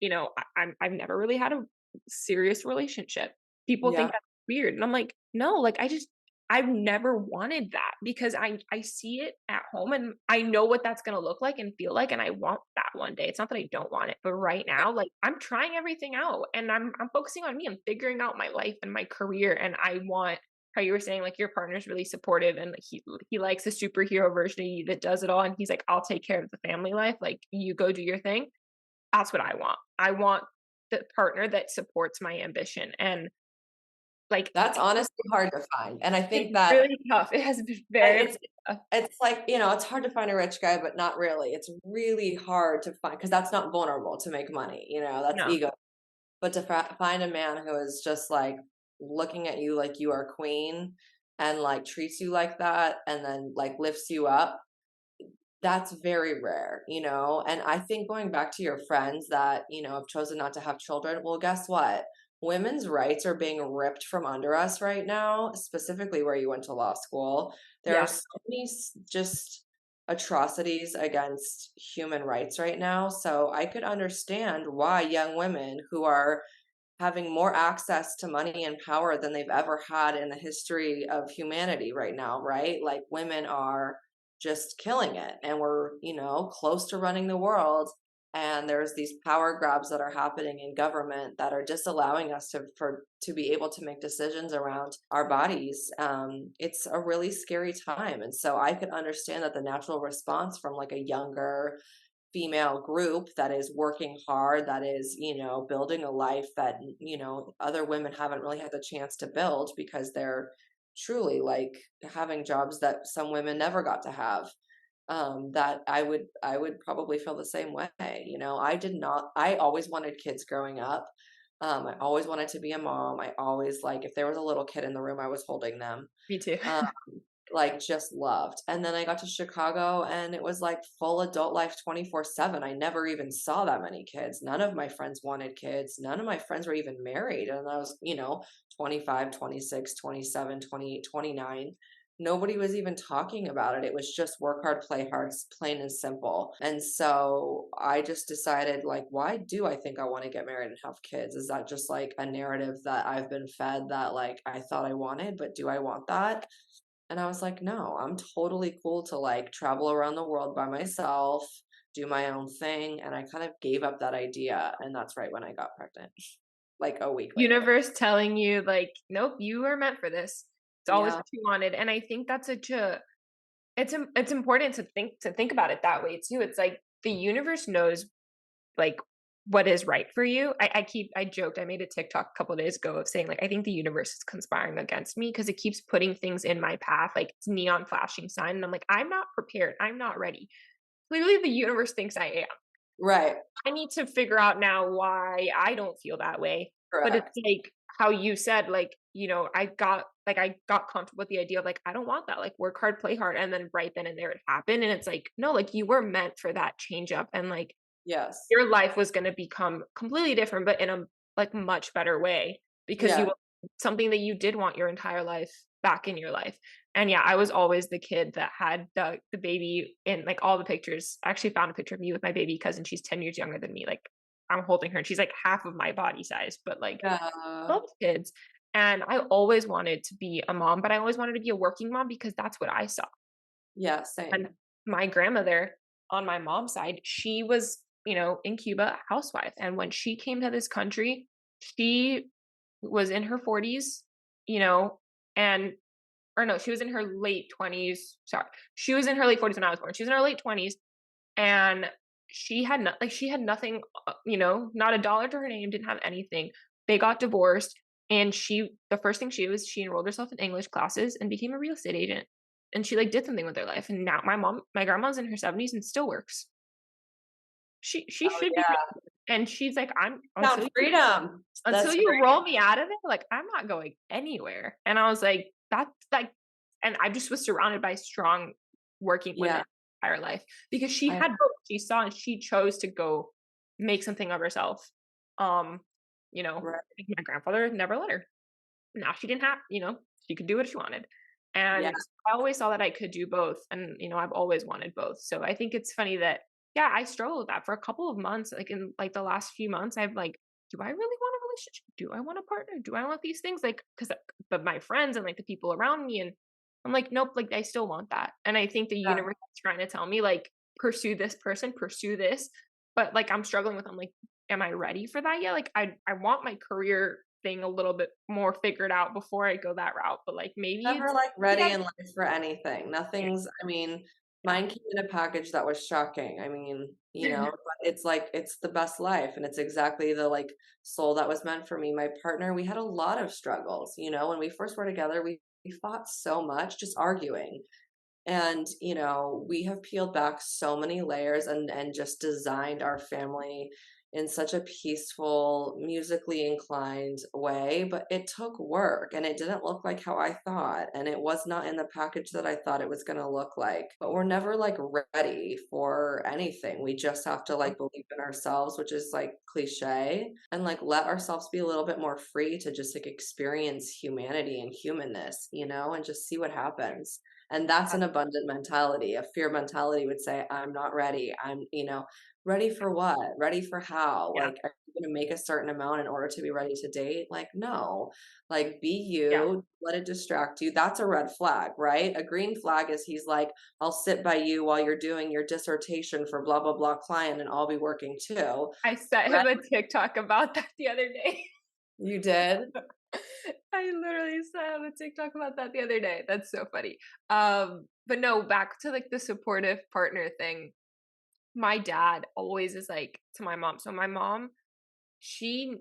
I've never really had a serious relationship. People think Yeah, that's weird. And I'm like, no, like I've never wanted that because I see it at home and I know what that's gonna look like and feel like, and I want that one day. It's not that I don't want it, but right now, like I'm trying everything out and I'm focusing on me. I'm figuring out my life and my career. And I want how you were saying, like your partner's really supportive and like, he likes a superhero version of you that does it all. And he's like, I'll take care of the family life. Like you go do your thing. That's what I want. I want the partner that supports my ambition. And like that's honestly hard to find, and I think it's that really tough. It has been very it's tough. it's like, it's hard to find a rich guy, but not really. It's really hard to find because that's not vulnerable to make money, that's No. ego. But to find a man who is just, like, looking at you like you are queen and, like, treats you like that and then, like, lifts you up, that's very rare, and I think going back to your friends that, have chosen not to have children, well, guess what? Women's rights are being ripped from under us right now, specifically where you went to law school. There are Yeah. so many just atrocities against human rights right now, so I could understand why young women who are having more access to money and power than they've ever had in the history of humanity right now, right? Like women are just killing it and we're, close to running the world and there's these power grabs that are happening in government that are disallowing us to be able to make decisions around our bodies. It's a really scary time, and so I could understand that the natural response from like a younger female group that is working hard, that is, building a life that, other women haven't really had the chance to build because they're truly like having jobs that some women never got to have. That I would probably feel the same way. I always wanted kids growing up. I always wanted to be a mom. I always like if there was a little kid in the room, I was holding them. Me too. Um, like, just loved, and then I got to Chicago, and it was, like, full adult life 24/7. I never even saw that many kids. None of my friends wanted kids. None of my friends were even married, and I was, 25, 26, 27, 28, 29. Nobody was even talking about it. It was just work hard, play hard, plain and simple, and so I just decided, like, why do I think I wanna get married and have kids? Is that just, like, a narrative that I've been fed that, like, I thought I wanted, but do I want that? And I was like, "No, I'm totally cool to, like, travel around the world by myself, do my own thing," and I kind of gave up that idea, and that's right when I got pregnant, like, a week later. Universe telling you like, nope, you are meant for this. It's always Yeah, what you wanted. And I think that's such a it's important to think about it that way too. It's like the universe knows like what is right for you. I joked, I made a TikTok a couple of days ago of saying like I think the universe is conspiring against me because it keeps putting things in my path, like it's neon flashing sign. And I'm like, I'm not prepared. I'm not ready. Clearly the universe thinks I am. right, I need to figure out now why I don't feel that way. But it's correct. like how you said, like, I got comfortable with the idea of like, I don't want that. Like work hard, play hard. And then right then and there it happened. And it's like, no, like you were meant for that change up. And like Yes. your life was gonna become completely different, but in a like much better way because you Yeah, want something that you did want your entire life back in your life. And yeah, I was always the kid that had the baby in like all the pictures. I actually found a picture of me with my baby cousin. She's 10 years younger than me. Like I'm holding her and she's like half of my body size, but like yeah, love kids. And I always wanted to be a mom, but I always wanted to be a working mom because that's what I saw. yeah, And same. my grandmother on my mom's side, she was, in Cuba, a housewife. And when she came to this country, she was in her 40s, you know, and or no, she was in her late 20s. Sorry. She was in her late 40s when I was born. She was in her late 20s and she had nothing, not a dollar to her name, didn't have anything. They got divorced and the first thing she enrolled herself in English classes and became a real estate agent. And she like did something with her life. And now my grandma's in her 70s and still works. She Oh, should be yeah. and she's like, I'm Found freedom. until That's you great. roll me out of it, like I'm not going anywhere. And I was like, that's like and I just was surrounded by strong working Yeah, women. entire life because she I had both. She saw and she chose to go make something of herself. Um, right. my grandfather never let her. Now she didn't have, she could do what she wanted. Yeah. And I always saw that I could do both. And, I've always wanted both. So I think it's funny that, yeah, I struggled with that for a couple of months. Like in like the last few months, I've like, do I really want a relationship? Do I want a partner? Do I want these things? Like, but my friends and like the people around me, and I'm like, nope, like I still want that. And I think the Yeah. universe is trying to tell me, like, pursue this person, pursue this. But like I'm struggling with, I'm like, am I ready for that yet? Like I want my career thing a little bit more figured out before I go that route. But like maybe Never, it's like, ready yeah, in life for anything. yeah, Nothing's I mean, yeah. mine came in a package that was shocking. I mean, but it's like it's the best life, and it's exactly the, like, soul that was meant for me. My partner, we had a lot of struggles, when we first were together, we fought so much just arguing. And, we have peeled back so many layers and just designed our family in such a peaceful, musically inclined way, but it took work and it didn't look like how I thought. And it was not in the package that I thought it was going to look like. But we're never like ready for anything. We just have to like believe in ourselves, which is like cliche, and like let ourselves be a little bit more free to just like experience humanity and humanness, and just see what happens. And that's an abundant mentality. A fear mentality would say, I'm not ready. Ready for what? Ready for how? Yeah, Like, are you going to make a certain amount in order to be ready to date? Like, no. Like, be yeah. you, let it distract you. That's a red flag, right? A green flag is he's like, I'll sit by you while you're doing your dissertation for blah, blah, blah client and I'll be working too. I sent Red, him a TikTok about that the other day. you did? I literally sent him a TikTok about that the other day. That's so funny. But no, back to like the supportive partner thing. My dad always is like to my mom. So my mom, she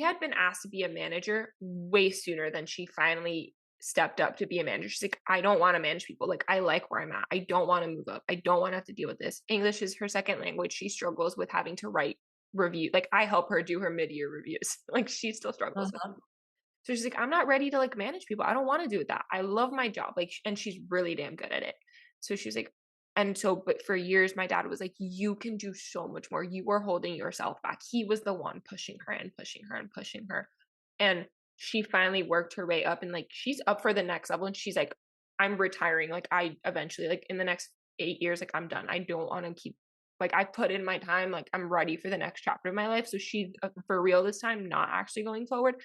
had been asked to be a manager way sooner than she finally stepped up to be a manager. She's like, I don't want to manage people. Like, I like where I'm at. I don't want to move up. I don't want to have to deal with this. English is her second language. She struggles with having to write review. Like, I help her do her mid-year reviews. Like, she still struggles with. Uh-huh. So she's like, I'm not ready to like manage people. I don't want to do that. I love my job. Like, and she's really damn good at it. So she's like, and so, but for years, my dad was like, you can do so much more. You are holding yourself back. He was the one pushing her and pushing her and pushing her. And she finally worked her way up and like, she's up for the next level. And she's like, I'm retiring. Like, I eventually, like, in the next 8 years, like, I'm done. I don't want to keep, like, I put in my time. Like, I'm ready for the next chapter of my life. So she's for real this time, not actually going forward.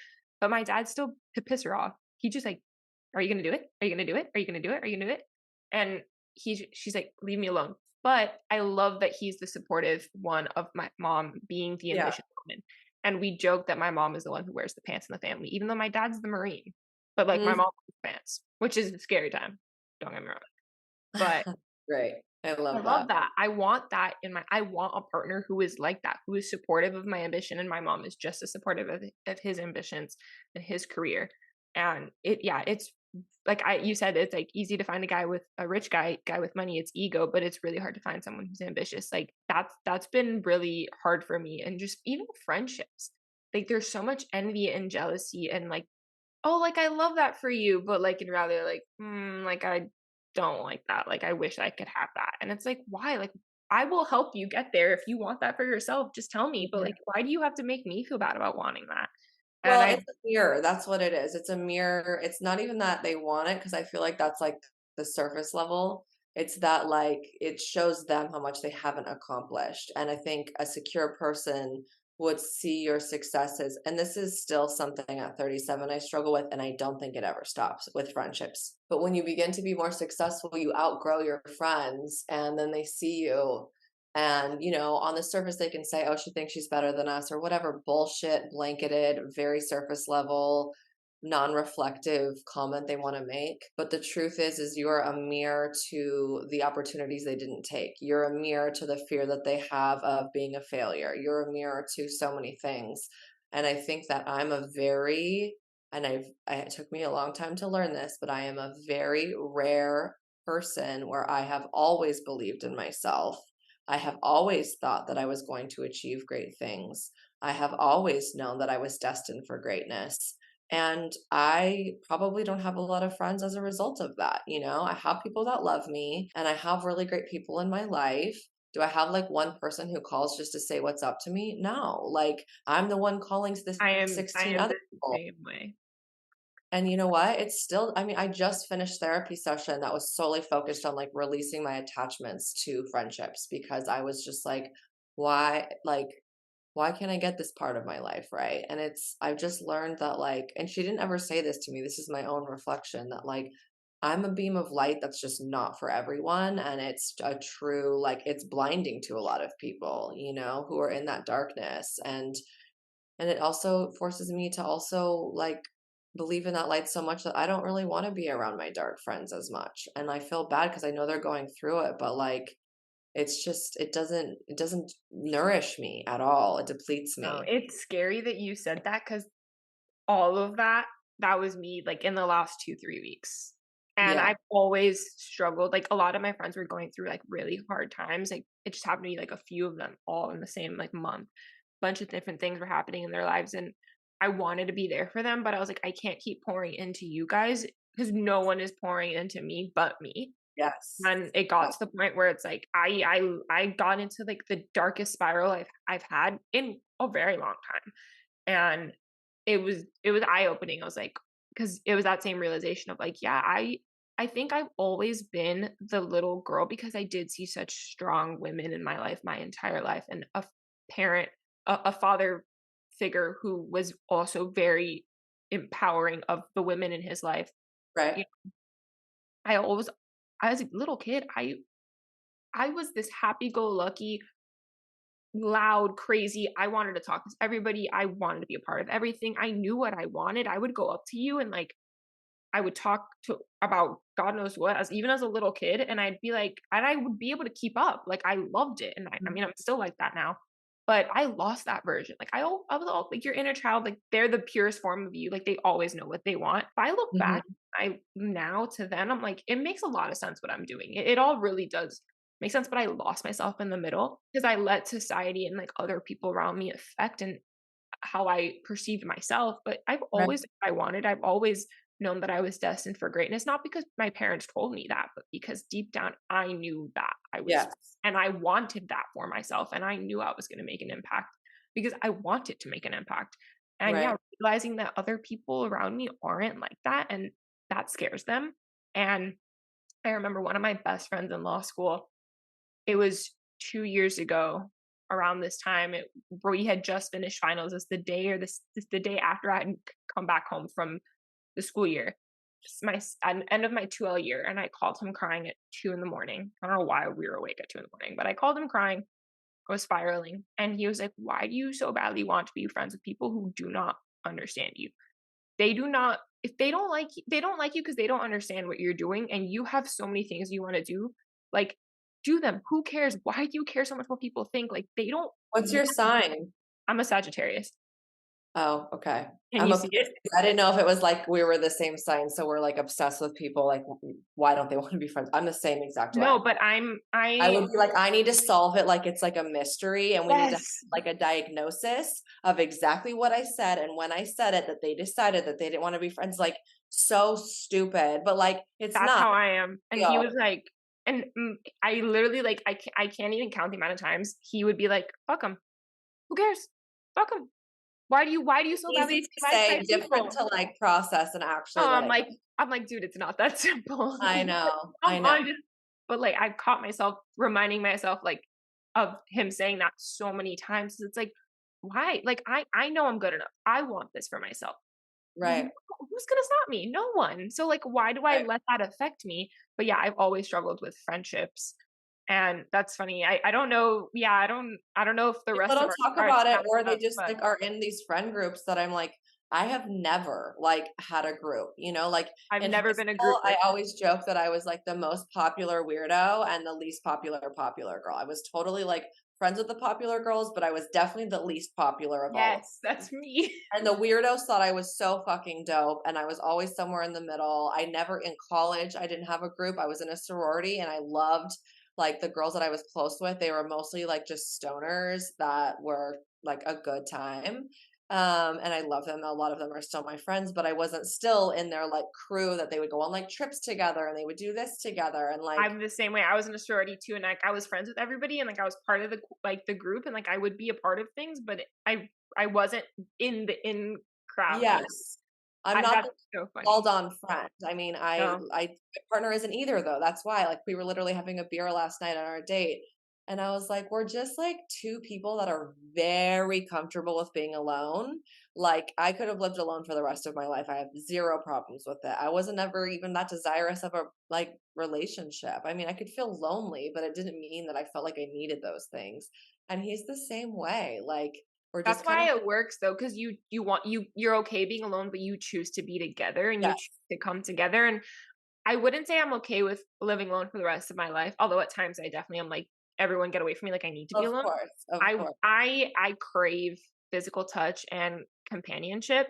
But my dad still to piss her off. He just like, "Are you gonna do it? Are you gonna do it? Are you gonna do it? Are you gonna do it?" And she's like, "Leave me alone." But I love that he's the supportive one of my mom being the Yeah. ambitious woman. And we joke that my mom is the one who wears the pants in the family, even though my dad's the Marine. But like my Mhm. mom wears pants, which is a scary time. Don't get me wrong. But Great. I I love love that. that. I want that I want a partner who is like that, who is supportive of my ambition, and my mom is just as supportive of his ambitions and his career. And it's like you said, it's like easy to find a guy with a rich guy with money, it's ego, but it's really hard to find someone who's ambitious. Like that's been really hard for me. And just even friendships. Like there's so much envy and jealousy and like, oh, like I love that for you, but like in reality, like, like I don't like that. Like I wish I could have that. And it's like, why? Like I will help you get there if you want that for yourself. Just tell me. But like, why do you have to make me feel bad about wanting that? And Well, I it's a mirror, that's what it is. It's a mirror. It's not even that they want it, because I feel like that's, like, the surface level. It's that, like, it shows them how much they haven't accomplished, and I think a secure person would see your successes, and this is still something at 37 I struggle with, and I don't think it ever stops with friendships. But when you begin to be more successful, you outgrow your friends, and then they see you and, on the surface, they can say, oh, she thinks she's better than us, or whatever bullshit, blanketed, very surface level, non reflective comment they want to make. But the truth is you're a mirror to the opportunities they didn't take. You're a mirror to the fear that they have of being a failure. You're a mirror to so many things. And I think that I'm a very, and it took me a long time to learn this, but I am a very rare person where I have always believed in myself. I have always thought that I was going to achieve great things. I have always known that I was destined for greatness. And I probably don't have a lot of friends as a result of that. I have people that love me and I have really great people in my life. Do I have like one person who calls just to say what's up to me? No. Like I'm the one calling the I 16 am other the people. same way. And you know what? It's still, I mean, I just finished therapy session that was solely focused on like releasing my attachments to friendships because I was just like, why, like, why can't I get this part of my life right? And I've just learned that, like, and she didn't ever say this to me. This is my own reflection that, like, I'm a beam of light that's just not for everyone. And it's a true, like, it's blinding to a lot of people, who are in that darkness. And it also forces me to also, like, believe in that light so much that I don't really wanna be around my dark friends as much, and I feel bad because I know they're going through it, but, like, it's just it doesn't nourish me at all, it depletes No, me. it's scary that you said that because all of that, that was me, like, in the last 2, 3 weeks. And Yeah, I've always struggled, like, a lot of my friends were going through, like, really hard times, like, it just happened to be, like, a few of them all in the same, like, month. Bunch of different things were happening in their lives, and I wanted to be there for them, but I was like, "I can't keep pouring into you guys because no one is pouring into me but me." yes. And it got Yeah, to the point where it's like I got into, like, the darkest spiral I've had in a very long time. And it was eye-opening. I was like, because it was that same realization of like, yeah, I think I've always been the little girl because I did see such strong women in my life my entire life, and a parent, a father figure who was also very empowering of the women in his life. right, You I always as a little kid, I was this happy-go-lucky, loud, crazy. I wanted to talk to everybody. I wanted to be a part of everything. I knew what I wanted. I would go up to you and like I would talk to about God knows what as even as a little kid, and I'd be like, and I would be able to keep up. Like I loved it, and I mhm, mean I'm still like that now, but I lost that version. Like I was all like your inner child, like they're the purest form of you. Like they always know what they want. If I look back, mhm, I now to then I'm like it makes a lot of sense what I'm doing. It all really does make sense. But I lost myself in the middle because I let society and like other people around me affect and how I perceived myself, but I've right, always I wanted. I've always known that I was destined for greatness, not because my parents told me that, but because deep down I knew that I was yes, and I wanted that for myself and I knew I was going to make an impact because I wanted to make an impact. And yeah, right, realizing that other people around me aren't like that and that scares them. And I remember one of my best friends in law school, it was 2 years ago around this time, we had just finished finals. It's the day or this the day after I had come back home from the school year. It's at the end of my 2L year, and I called him crying at 2 in the morning. I don't know why we were awake at 2 in the morning, but I called him crying. I was spiraling, and he was like, "Why do you so badly want to be friends with people who do not understand you? They do not if they don't like you because they don't understand what you're doing, and you have so many things you wanna do, like, do them. Who cares? Why do you care so much what people think? Like, they don't what's want." your sign? I'm a Sagittarius. Oh, okay. Can I'm you a see it? Pisces. I didn't know if it was like we were the same sign, so we're like obsessed with people, like, why don't they wanna be friends? I'm the same exact way. No, but I would be like, I need to solve it like it's like a mystery, and we need to have yes, like a diagnosis of exactly what I said and when I said it that they decided that they didn't wanna be friends, like, so stupid, but, like, it's that's not how I am. And he real. was like and, I literally, like, I can't even count the amount of times he would be like, "Fuck 'em. Who cares? Fuck 'em. Why do you so badly Easy need to to be liked by say, different people?" to, like, process and No, actually let it go. I'm like, "Dude, it's not that simple." I know, Come I know. on, just but, like, I've caught myself reminding myself, like, of him saying that so many times. It's like, why? Like, I know I'm good enough. I want this for myself. Who's Right, gonna stop me? No one. So, like, why do I right. let that affect me? But, yeah, I've always struggled with friendships, and that's funny. I don't know yeah, I don't know if the People rest of don't our talk cards about it match or they up, just, but like, are in these friend groups that I'm like, I have never, like, had a group, like, I've in high never been a school, group I person. always joke that I was, like, the most popular weirdo and the least popular girl. I was totally, like, friends with the popular girls, but I was definitely the least popular of all of Yes, that's me. and the weirdos thought I was so fucking dope, and I was always somewhere in the middle. I never in college, I didn't have a group. I was in a sorority, and I loved, like, the girls that I was close with. They were mostly, like, just stoners that were, like, a good time, And I love them. A lot of them are still my friends, but I wasn't still in their like crew that they would go on like trips together and they would do this together and like I'm the same way. I was in a sorority too, and like I was friends with everybody, and like I was part of the group, and like I would be a part of things, but I wasn't in the in crowd. You know, yes. I'm not that's the so funny. called on friend. I mean, No, my partner isn't either though. That's why. Like we were literally having a beer last night on our date. And I was like, we're just like two people that are very comfortable with being alone. Like I could have lived alone for the rest of my life. I have zero problems with it. I wasn't ever even that desirous of a like relationship. I mean, I could feel lonely, but it didn't mean that I felt like I needed those things. And he's the same way. Like we're that's just kind of why it works though, because you're okay being alone, but you choose to be together and you choose yes, to come together. And I wouldn't say I'm okay with living alone for the rest of my life, although at times I definitely am like, everyone get away from me, like I need to be of alone. course, of course. I crave physical touch and companionship.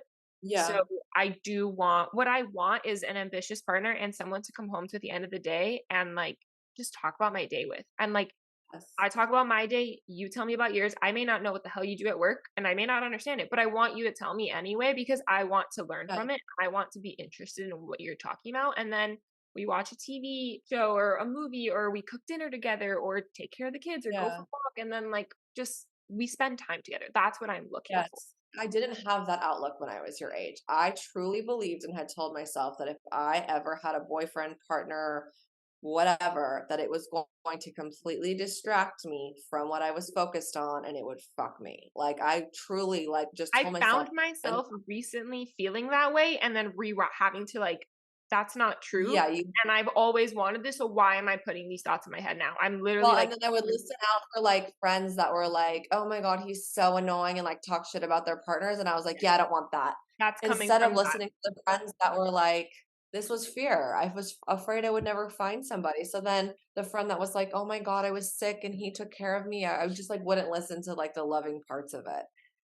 So Yeah. I do want what I want is an ambitious partner and someone to come home to at the end of the day and like just talk about my day with. And like Yes. I talk about my day, you tell me about yours. I may not know what the hell you do at work and I may not understand it, but I want you to tell me anyway because I want to learn Yeah. from it. I want to be interested in what you're talking about. And then we watch a TV show or a movie or we cook dinner together or take care of the kids or go for Yeah. a walk and then like just we spend time together. That's what I'm looking for. Yes. I didn't have that outlook when I was your age. I truly believed and had told myself that if I ever had a boyfriend, partner, whatever, that it was going to completely distract me from what I was focused on and it would fuck me. Like I truly like just I told myself found and myself recently feeling that way and then having to like, that's not true. yeah, you And I've always wanted this. So why am I putting these thoughts in my head now? I'm literally well, and like, then I would listen out for like friends that were like, "Oh my God, he's so annoying," and like talk shit about their partners. And I was like, "Yeah, I don't want that." that's coming Instead of from that. listening to the friends that were like, this was fear. I was afraid I would never find somebody. So then the friend that was like, "Oh my God, I was sick and he took care of me." I just like wouldn't listen to like the loving parts of it,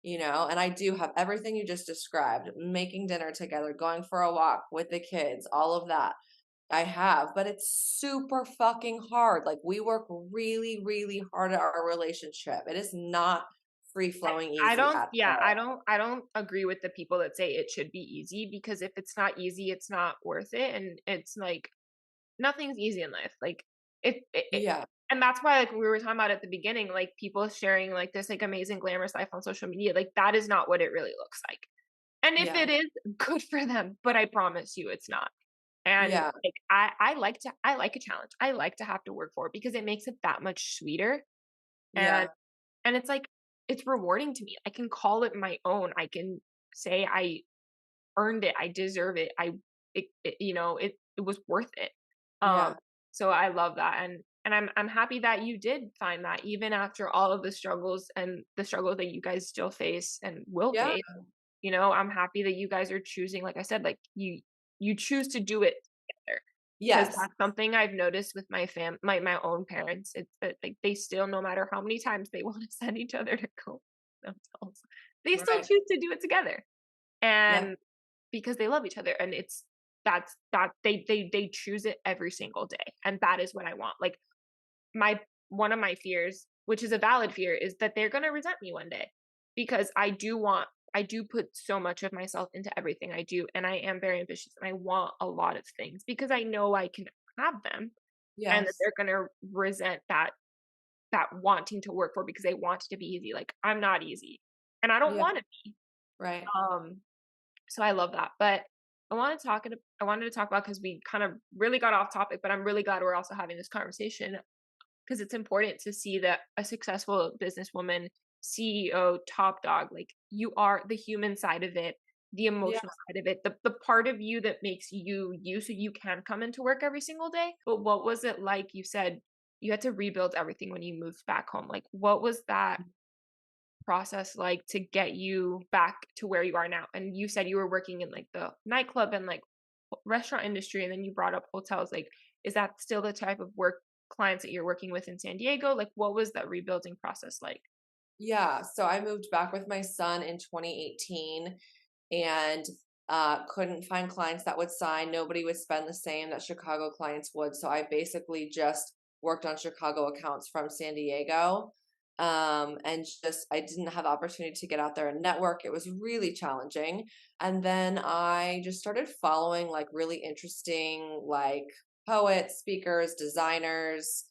you know? And I do have everything you just described, making dinner together, going for a walk with the kids, all of that. I have, but it's super fucking hard. Like we work really, really hard at our relationship. It is not free flowing I easy don't, at yeah, all. I don't agree with the people that say it should be easy because if it's not easy, it's not worth it. And it's like, nothing's easy in life. Like it Yeah, and that's why like we were talking about at the beginning, like people sharing like this like amazing glamorous life on social media, like that is not what it really looks like. And if yeah, it is, good for them, but I promise you it's not. And yeah, like I like a challenge. I like to have to work for it because it makes it that much sweeter. And yeah, it's like it's rewarding to me. I can call it my own. I can say I earned it. I deserve it. You know, it was worth it. Um, yeah, so I love that, and I'm happy that you did find that even after all of the struggles and the struggles that you guys still face and will yeah. face. You know, I'm happy that you guys are choosing, like I said, like you choose to do it together. Because Yes. that's something I've noticed with my own parents. It's that like they still, no matter how many times they want to send each other to go themselves, they still Right. choose to do it together. Yeah. And because they love each other and that they choose it every single day and that is what I want. Like my one of my fears, which is a valid fear, is that they're going to resent me one day because I do put so much of myself into everything I do and I am very ambitious and I want a lot of things because I know I can have them and that Yes. they're going to resent that wanting to work for because they want it to be easy. Like I'm not easy and I don't Yeah. want to be. Right. So I love that. But I wanted to talk about because we kind of really got off topic, but I'm really glad we're also having this conversation because it's important to see that a successful businesswoman, CEO, top dog, like you are the human side of it, the Yeah. emotional side of it, the part of you that makes you you so you can come into work every single day. But what was it like? You said you had to rebuild everything when you moved back home. Like what was that process like to get you back to where you are now? And you said you were working in like the nightclub and like restaurant industry, and then you brought up hotels. Like, is that still the type of work clients that you're working with in San Diego? Like, what was that rebuilding process like? Yeah. So I moved back with my son in 2018 and couldn't find clients that would sign. Nobody would spend the same that Chicago clients would. So I basically just worked on Chicago accounts from San Diego. And just I didn't have the opportunity to get out there and network. It was really challenging. And then I just started following like really interesting like poets, speakers, designers,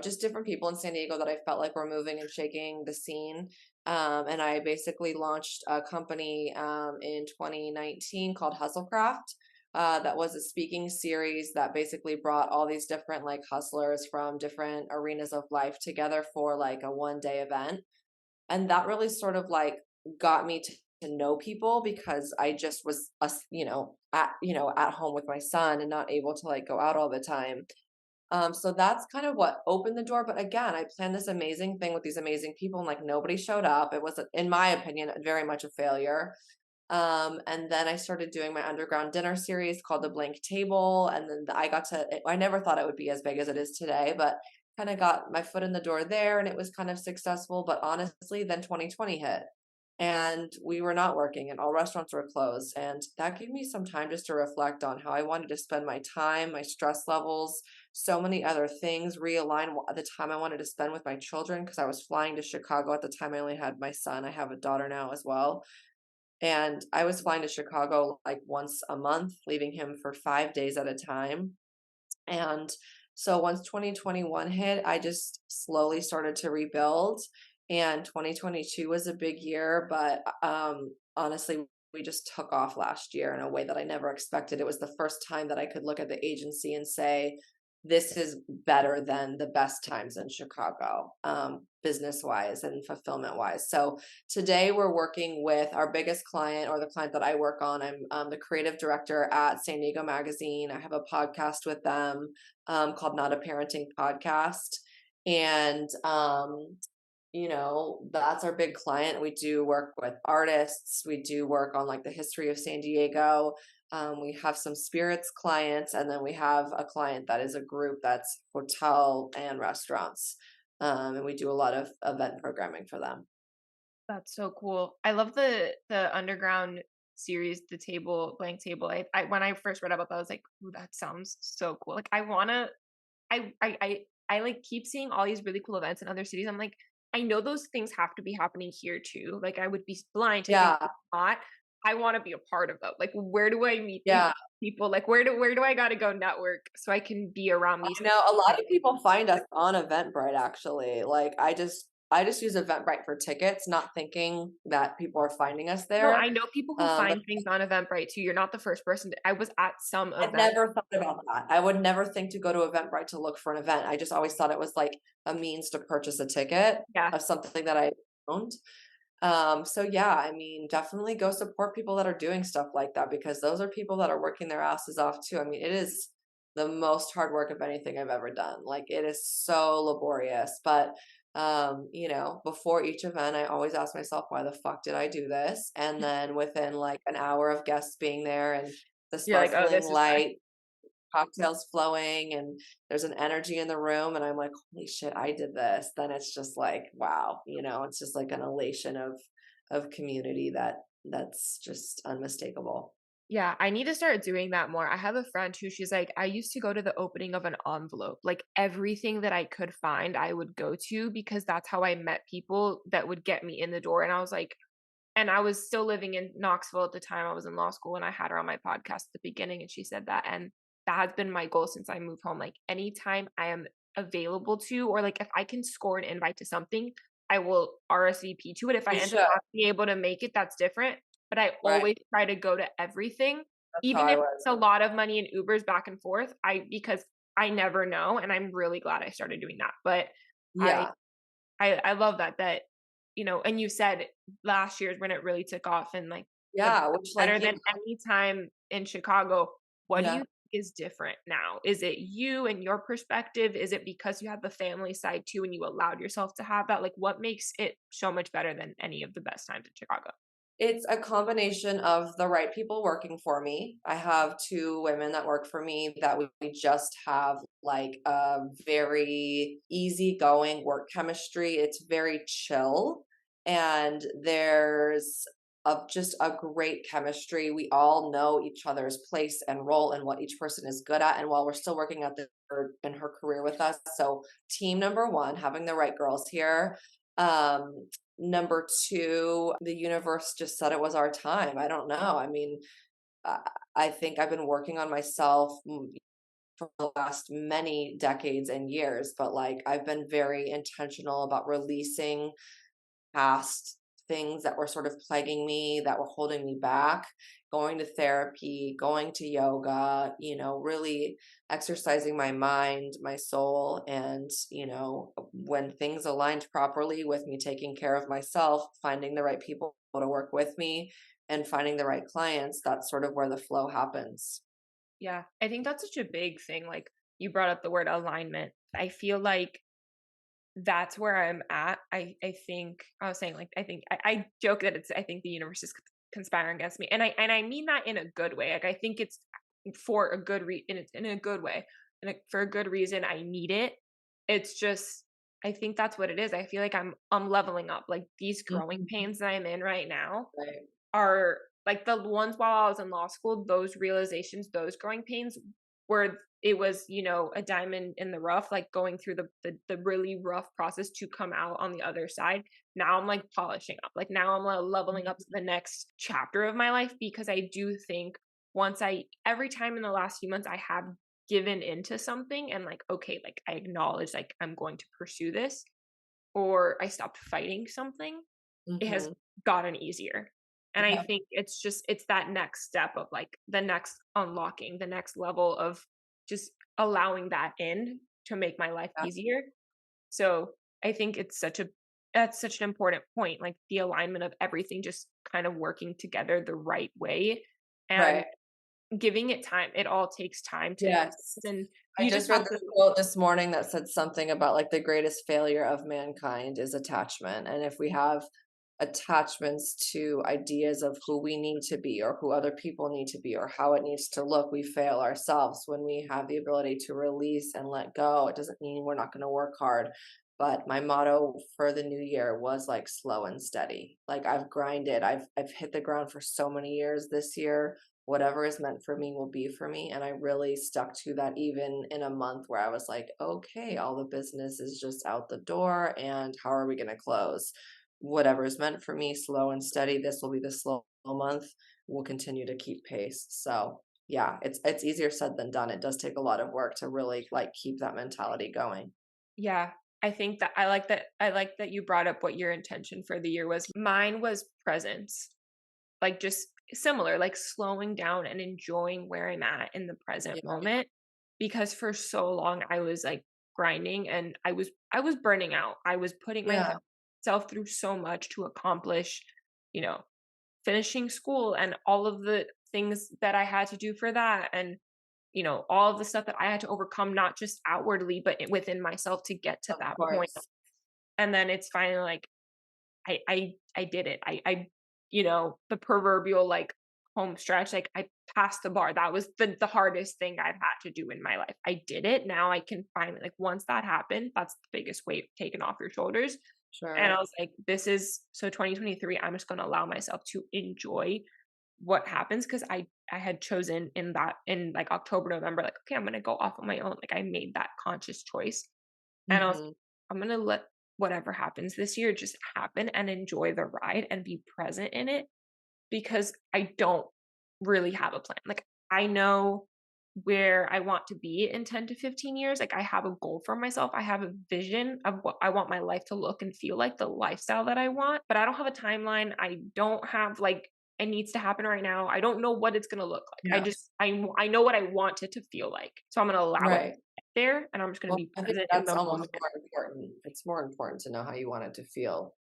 just different people in San Diego that I felt like were moving and shaking the scene. And I basically launched a company in 2019 called Hustlecraft. That was a speaking series that basically brought all these different like hustlers from different arenas of life together for like a 1 day event. And that really sort of like got me to know people because I just was at home with my son and not able to like go out all the time. So that's kind of what opened the door. But again, I planned this amazing thing with these amazing people and like nobody showed up. It was, in my opinion, very much a failure. And then I started doing my underground dinner series called The Blank Table. And then I never thought it would be as big as it is today, but kind of got my foot in the door there and it was kind of successful. But honestly, then 2020 hit and we were not working and all restaurants were closed. And that gave me some time just to reflect on how I wanted to spend my time, my stress levels, so many other things, realign the time I wanted to spend with my children because I was flying to Chicago at the time. I only had my son. I have a daughter now as well. And I was flying to Chicago like once a month, leaving him for 5 days at a time. And so once 2021 hit, I just slowly started to rebuild. And 2022 was a big year, but honestly, we just took off last year in a way that I never expected. It was the first time that I could look at the agency and say, this is better than the best times in Chicago, business wise and fulfillment wise. So today we're working with our biggest client or the client that I work on. I'm the creative director at San Diego Magazine. I have a podcast with them called Not a Parenting Podcast. And that's our big client. We do work with artists. We do work on like the history of San Diego. We have some spirits clients, and then we have a client that is a group that's hotel and restaurants. And we do a lot of event programming for them. That's so cool. I love the underground series, the table, blank table. I when I first read about that, I was like, "Ooh, that sounds so cool." Like I wanna I like keep seeing all these really cool events in other cities. I'm like, I know those things have to be happening here too. Like I would be blind to think Yeah, not. I want to be a part of them. Like where do I meet these yeah. people? Like where do I gotta go network so I can be around these I know a lot like of people find us on Eventbrite actually. Like I just use Eventbrite for tickets, not thinking that people are finding us no, there. I know people who But find things on Eventbrite too. You're not the first person I was at some I'd event. never thought about that. I would never think to go to Eventbrite to look for an event. I just always thought it was like a means to purchase a ticket Yeah. of something that I owned. So yeah, I mean, definitely go support people that are doing stuff like that because those are people that are working their asses off too. I mean, it is the most hard work of anything I've ever done. Like it is so laborious, but before each event, I always ask myself, why the fuck did I do this? And then within like an hour of guests being there and the You're like, "Oh, sparkling this is why." light, cocktails flowing, and there's an energy in the room, and I'm like, holy shit, I did this. Then it's just like, wow, it's just like an elation of community that's just unmistakable. Yeah, I need to start doing that more. I have a friend who she's like, I used to go to the opening of an envelope. Like everything that I could find, I would go to because that's how I met people that would get me in the door. And I was like, and I was still living in Knoxville at the time. I was in law school and I had her on my podcast at the beginning and she said that. And that has been my goal since I moved home. Like anytime I am available to, or like if I can score an invite to something, I will RSVP to it. If I You end up should. not being able to make it, that's different. But I Right. always try to go to everything, That's how even I if was. it's a lot of money in Ubers back and forth. Because I never know. And I'm really glad I started doing that. But I Yeah. I love that, and you said last year is when it really took off and like the Yeah. Which like better than any time in Chicago. What do you yeah. think is different now? Is it you and your perspective? Is it because you have the family side too and you allowed yourself to have that? Like what makes it so much better than any of the best times in Chicago? It's a combination of the right people working for me. I have two women that work for me that we just have like a very easygoing work chemistry. It's very chill and there's just a great chemistry. We all know each other's place and role and what each person is good at. And while we're still working at in her career with us, so team number one, having the right girls here. Number two, the universe just said it was our time. I don't know. I mean, I I think I've been working on myself for the last many decades and years, but like I've been very intentional about releasing past things that were sort of plaguing me, that were holding me back, going to therapy, going to yoga, really exercising my mind, my soul. And, when things aligned properly with me taking care of myself, finding the right people to work with me, and finding the right clients, that's sort of where the flow happens. Yeah, I think that's such a big thing. Like you brought up the word alignment. I feel like that's where I'm at. I think I was saying like I joke that I think the universe is conspiring against me, and I mean that in a good way. Like I think it's for a good it's in a good way, and for a good reason. I need it. It's just I think that's what it is. I feel like I'm leveling up. Like these growing Mhm. pains that I'm in right now Right. are like the ones while I was in law school, those realizations, those growing pains where it was, a diamond in the rough, like going through the really rough process to come out on the other side. Now I'm like polishing up. Like now I'm like leveling up to the next chapter of my life because I do think every time in the last few months I have given into something and like, okay, like I acknowledge like I'm going to pursue this or I stopped fighting something, it has Mhm. gotten easier. And I Yeah. think it's that next step of like the next unlocking, the next level of just allowing that in to make my life Yeah. easier. So I think that's such an important point, like the alignment of everything just kind of working together the right way and Right. giving it time. It all takes time to Yes. and I you just just read have this to quote this morning that said something about like the greatest failure of mankind is attachment. And if we have attachments to ideas of who we need to be or who other people need to be or how it needs to look, we fail ourselves. When we have the ability to release and let go, it doesn't mean we're not going to work hard. But my motto for the new year was like slow and steady. Like I've grinded, I've hit the ground for so many years this year. Whatever is meant for me will be for me. And I really stuck to that even in a month where I was like, okay, all the business is just out the door. And how are we going to close? Whatever is meant for me, slow and steady. This will be the slow month. We'll continue to keep pace. So yeah, it's easier said than done. It does take a lot of work to really like keep that mentality going. Yeah, I think that I like that you brought up what your intention for the year was. Mine was presence. Like just similar, like slowing down and enjoying where I'm at in the present Yeah. moment because for so long I was like grinding and I was burning out. I was putting Yeah. myself through so much to accomplish, you know, finishing school and all of the things that I had to do for that and all of the stuff that I had to overcome not just outwardly but within myself to get to Of that point. course. And then it's finally like I did it. The proverbial like home stretch, like I passed the bar. That was the hardest thing I've had to do in my life. I did it. Now I can finally like once that happened, that's the biggest weight taken off your shoulders. And I Sure. was like, this is so 2023, I'm just gonna allow myself to enjoy what happens because I had chosen in like October, November, like, okay, I'm gonna go off on my own. Like I made that conscious choice. And I was Mhm. I'm gonna let whatever happens this year just happen and enjoy the ride and be present in it because I don't really have a plan. Like I know where I want to be in 10 to 15 years. Like I have a goal for myself. I have a vision of what I want my life to look and feel like, the lifestyle that I want, but I don't have a timeline. I don't have like it needs to happen right now. I don't know what it's going to look like. Yeah. I know what I want it to feel like. So I'm going to allow it Right. there and I'm just going to Well, be I think present in that's the almost moment. more important. It's more important to know how you want it to feel,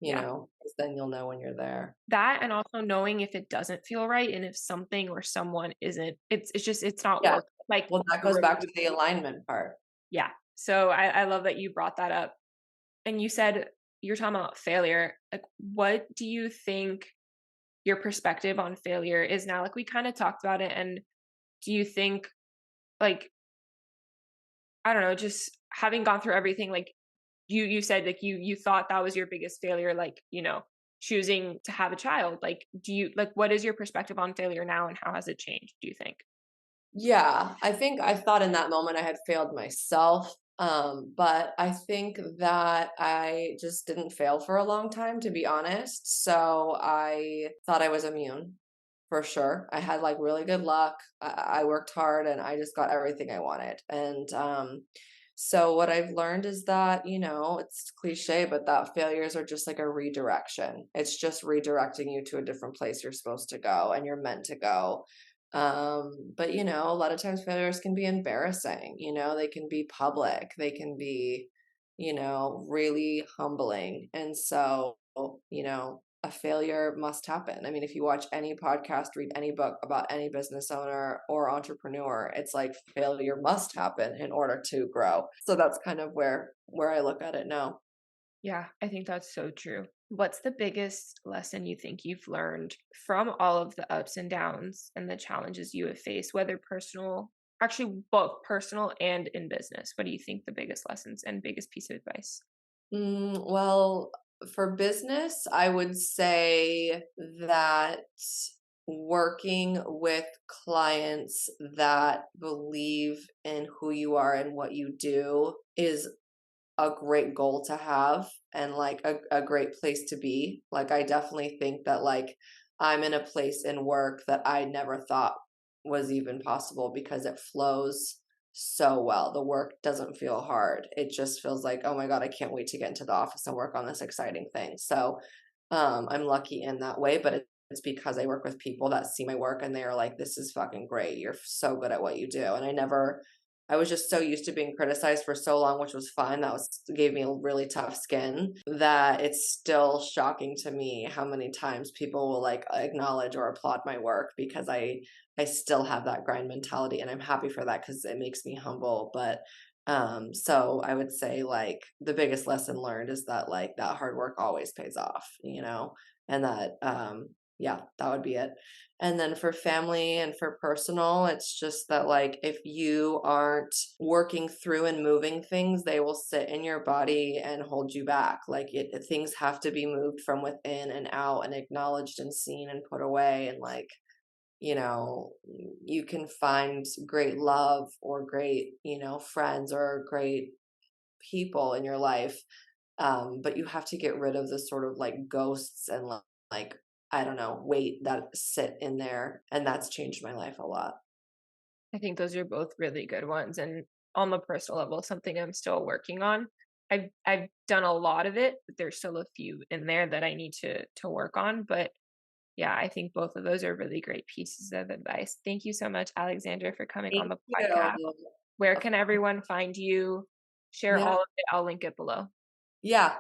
Yeah. 'cause then you'll know when you're there. That and also knowing if it doesn't feel right and if something or someone isn't it's just it's not Yeah. worth like Well, that the goes back remove to the alignment part. yeah. So I love that you brought that up. And you said you're talking about failure. Like what do you think your perspective on failure is now? Like we kind of talked about it and do you think like I don't know, just having gone through everything like you said like you thought that was your biggest failure like, choosing to have a child. Like do you like what is your perspective on failure now and how has it changed, do you think? Yeah, I think I thought in that moment I had failed myself. But I think that I just didn't fail for a long time, to be honest. So I thought I was immune for sure. I had like really good luck. I worked hard and I just got everything I wanted. And so what I've learned is that, it's cliche, but that failures are just like a redirection. It's just redirecting you to a different place you're supposed to go and you're meant to go. But a lot of times failures can be embarrassing, they can be public, they can be, really humbling. And so, a failure must happen. I mean, if you watch any podcast, read any book about any business owner or entrepreneur, it's like failure must happen in order to grow. So that's kind of where I look at it now. Yeah, I think that's so true. What's the biggest lesson you think you've learned from all of the ups and downs and the challenges you have faced, whether personal, actually both personal and in business? What do you think the biggest lessons and biggest piece of advice? Well, for business, I would say that working with clients that believe in who you are and what you do is a great goal to have and like a great place to be. Like I definitely think that like I'm in a place in work that I never thought was even possible because it flows so well. The work doesn't feel hard. It just feels like, oh my God, I can't wait to get into the office and work on this exciting thing. So I'm lucky in that way, but it's because I work with people that see my work and they are like, this is fucking great. You're so good at what you do. And I was just so used to being criticized for so long, which was fine. That was gave me a really tough skin that it's still shocking to me how many times people will like acknowledge or applaud my work because I still have that grind mentality and I'm happy for that because it makes me humble. But so I would say like the biggest lesson learned is that like that hard work always pays off, and that yeah, that would be it. And then for family and for personal, it's just that, like, if you aren't working through and moving things, they will sit in your body and hold you back. Like, things have to be moved from within and out and acknowledged and seen and put away. And, like, you can find great love or great, friends or great people in your life, but you have to get rid of the sort of like ghosts and like I don't know, weight that sit in there, and that's changed my life a lot. I think those are both really good ones. And on the personal level, something I'm still working on. I've done a lot of it, but there's still a few in there that I need to work on. But yeah, I think both of those are really great pieces of advice. Thank you so much, Alexandra, for coming on Thank the podcast. you. Where Of can everyone find you? Share Yeah. all of it. I'll link it below. Yeah.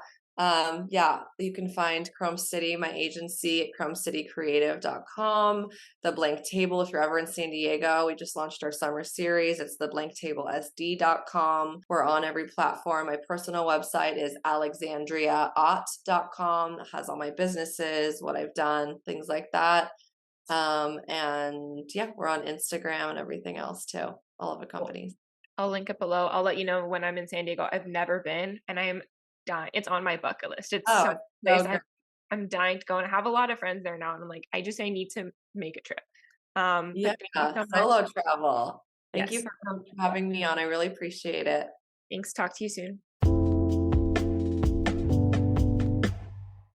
Yeah, you can find Chrome City, my agency at chromecitycreative.com. The Blank Table, if you're ever in San Diego, we just launched our summer series. It's theblanktablesd.com. We're on every platform. My personal website is alexandriaot.com. It has all my businesses, what I've done, things like that. And yeah, we're on Instagram and everything else too, all of the Cool. companies. I'll link it below. I'll let you know when I'm in San Diego. I've never been, and I am dying. It's on my bucket list. It's Oh, some it's place so great. I'm dying to go, and I have a lot of friends there now, and I'm like, I need to make a trip. Yeah, But thank you so much. solo travel. Thank you Yes. for having me on. I really appreciate it. Thanks. Talk to you soon.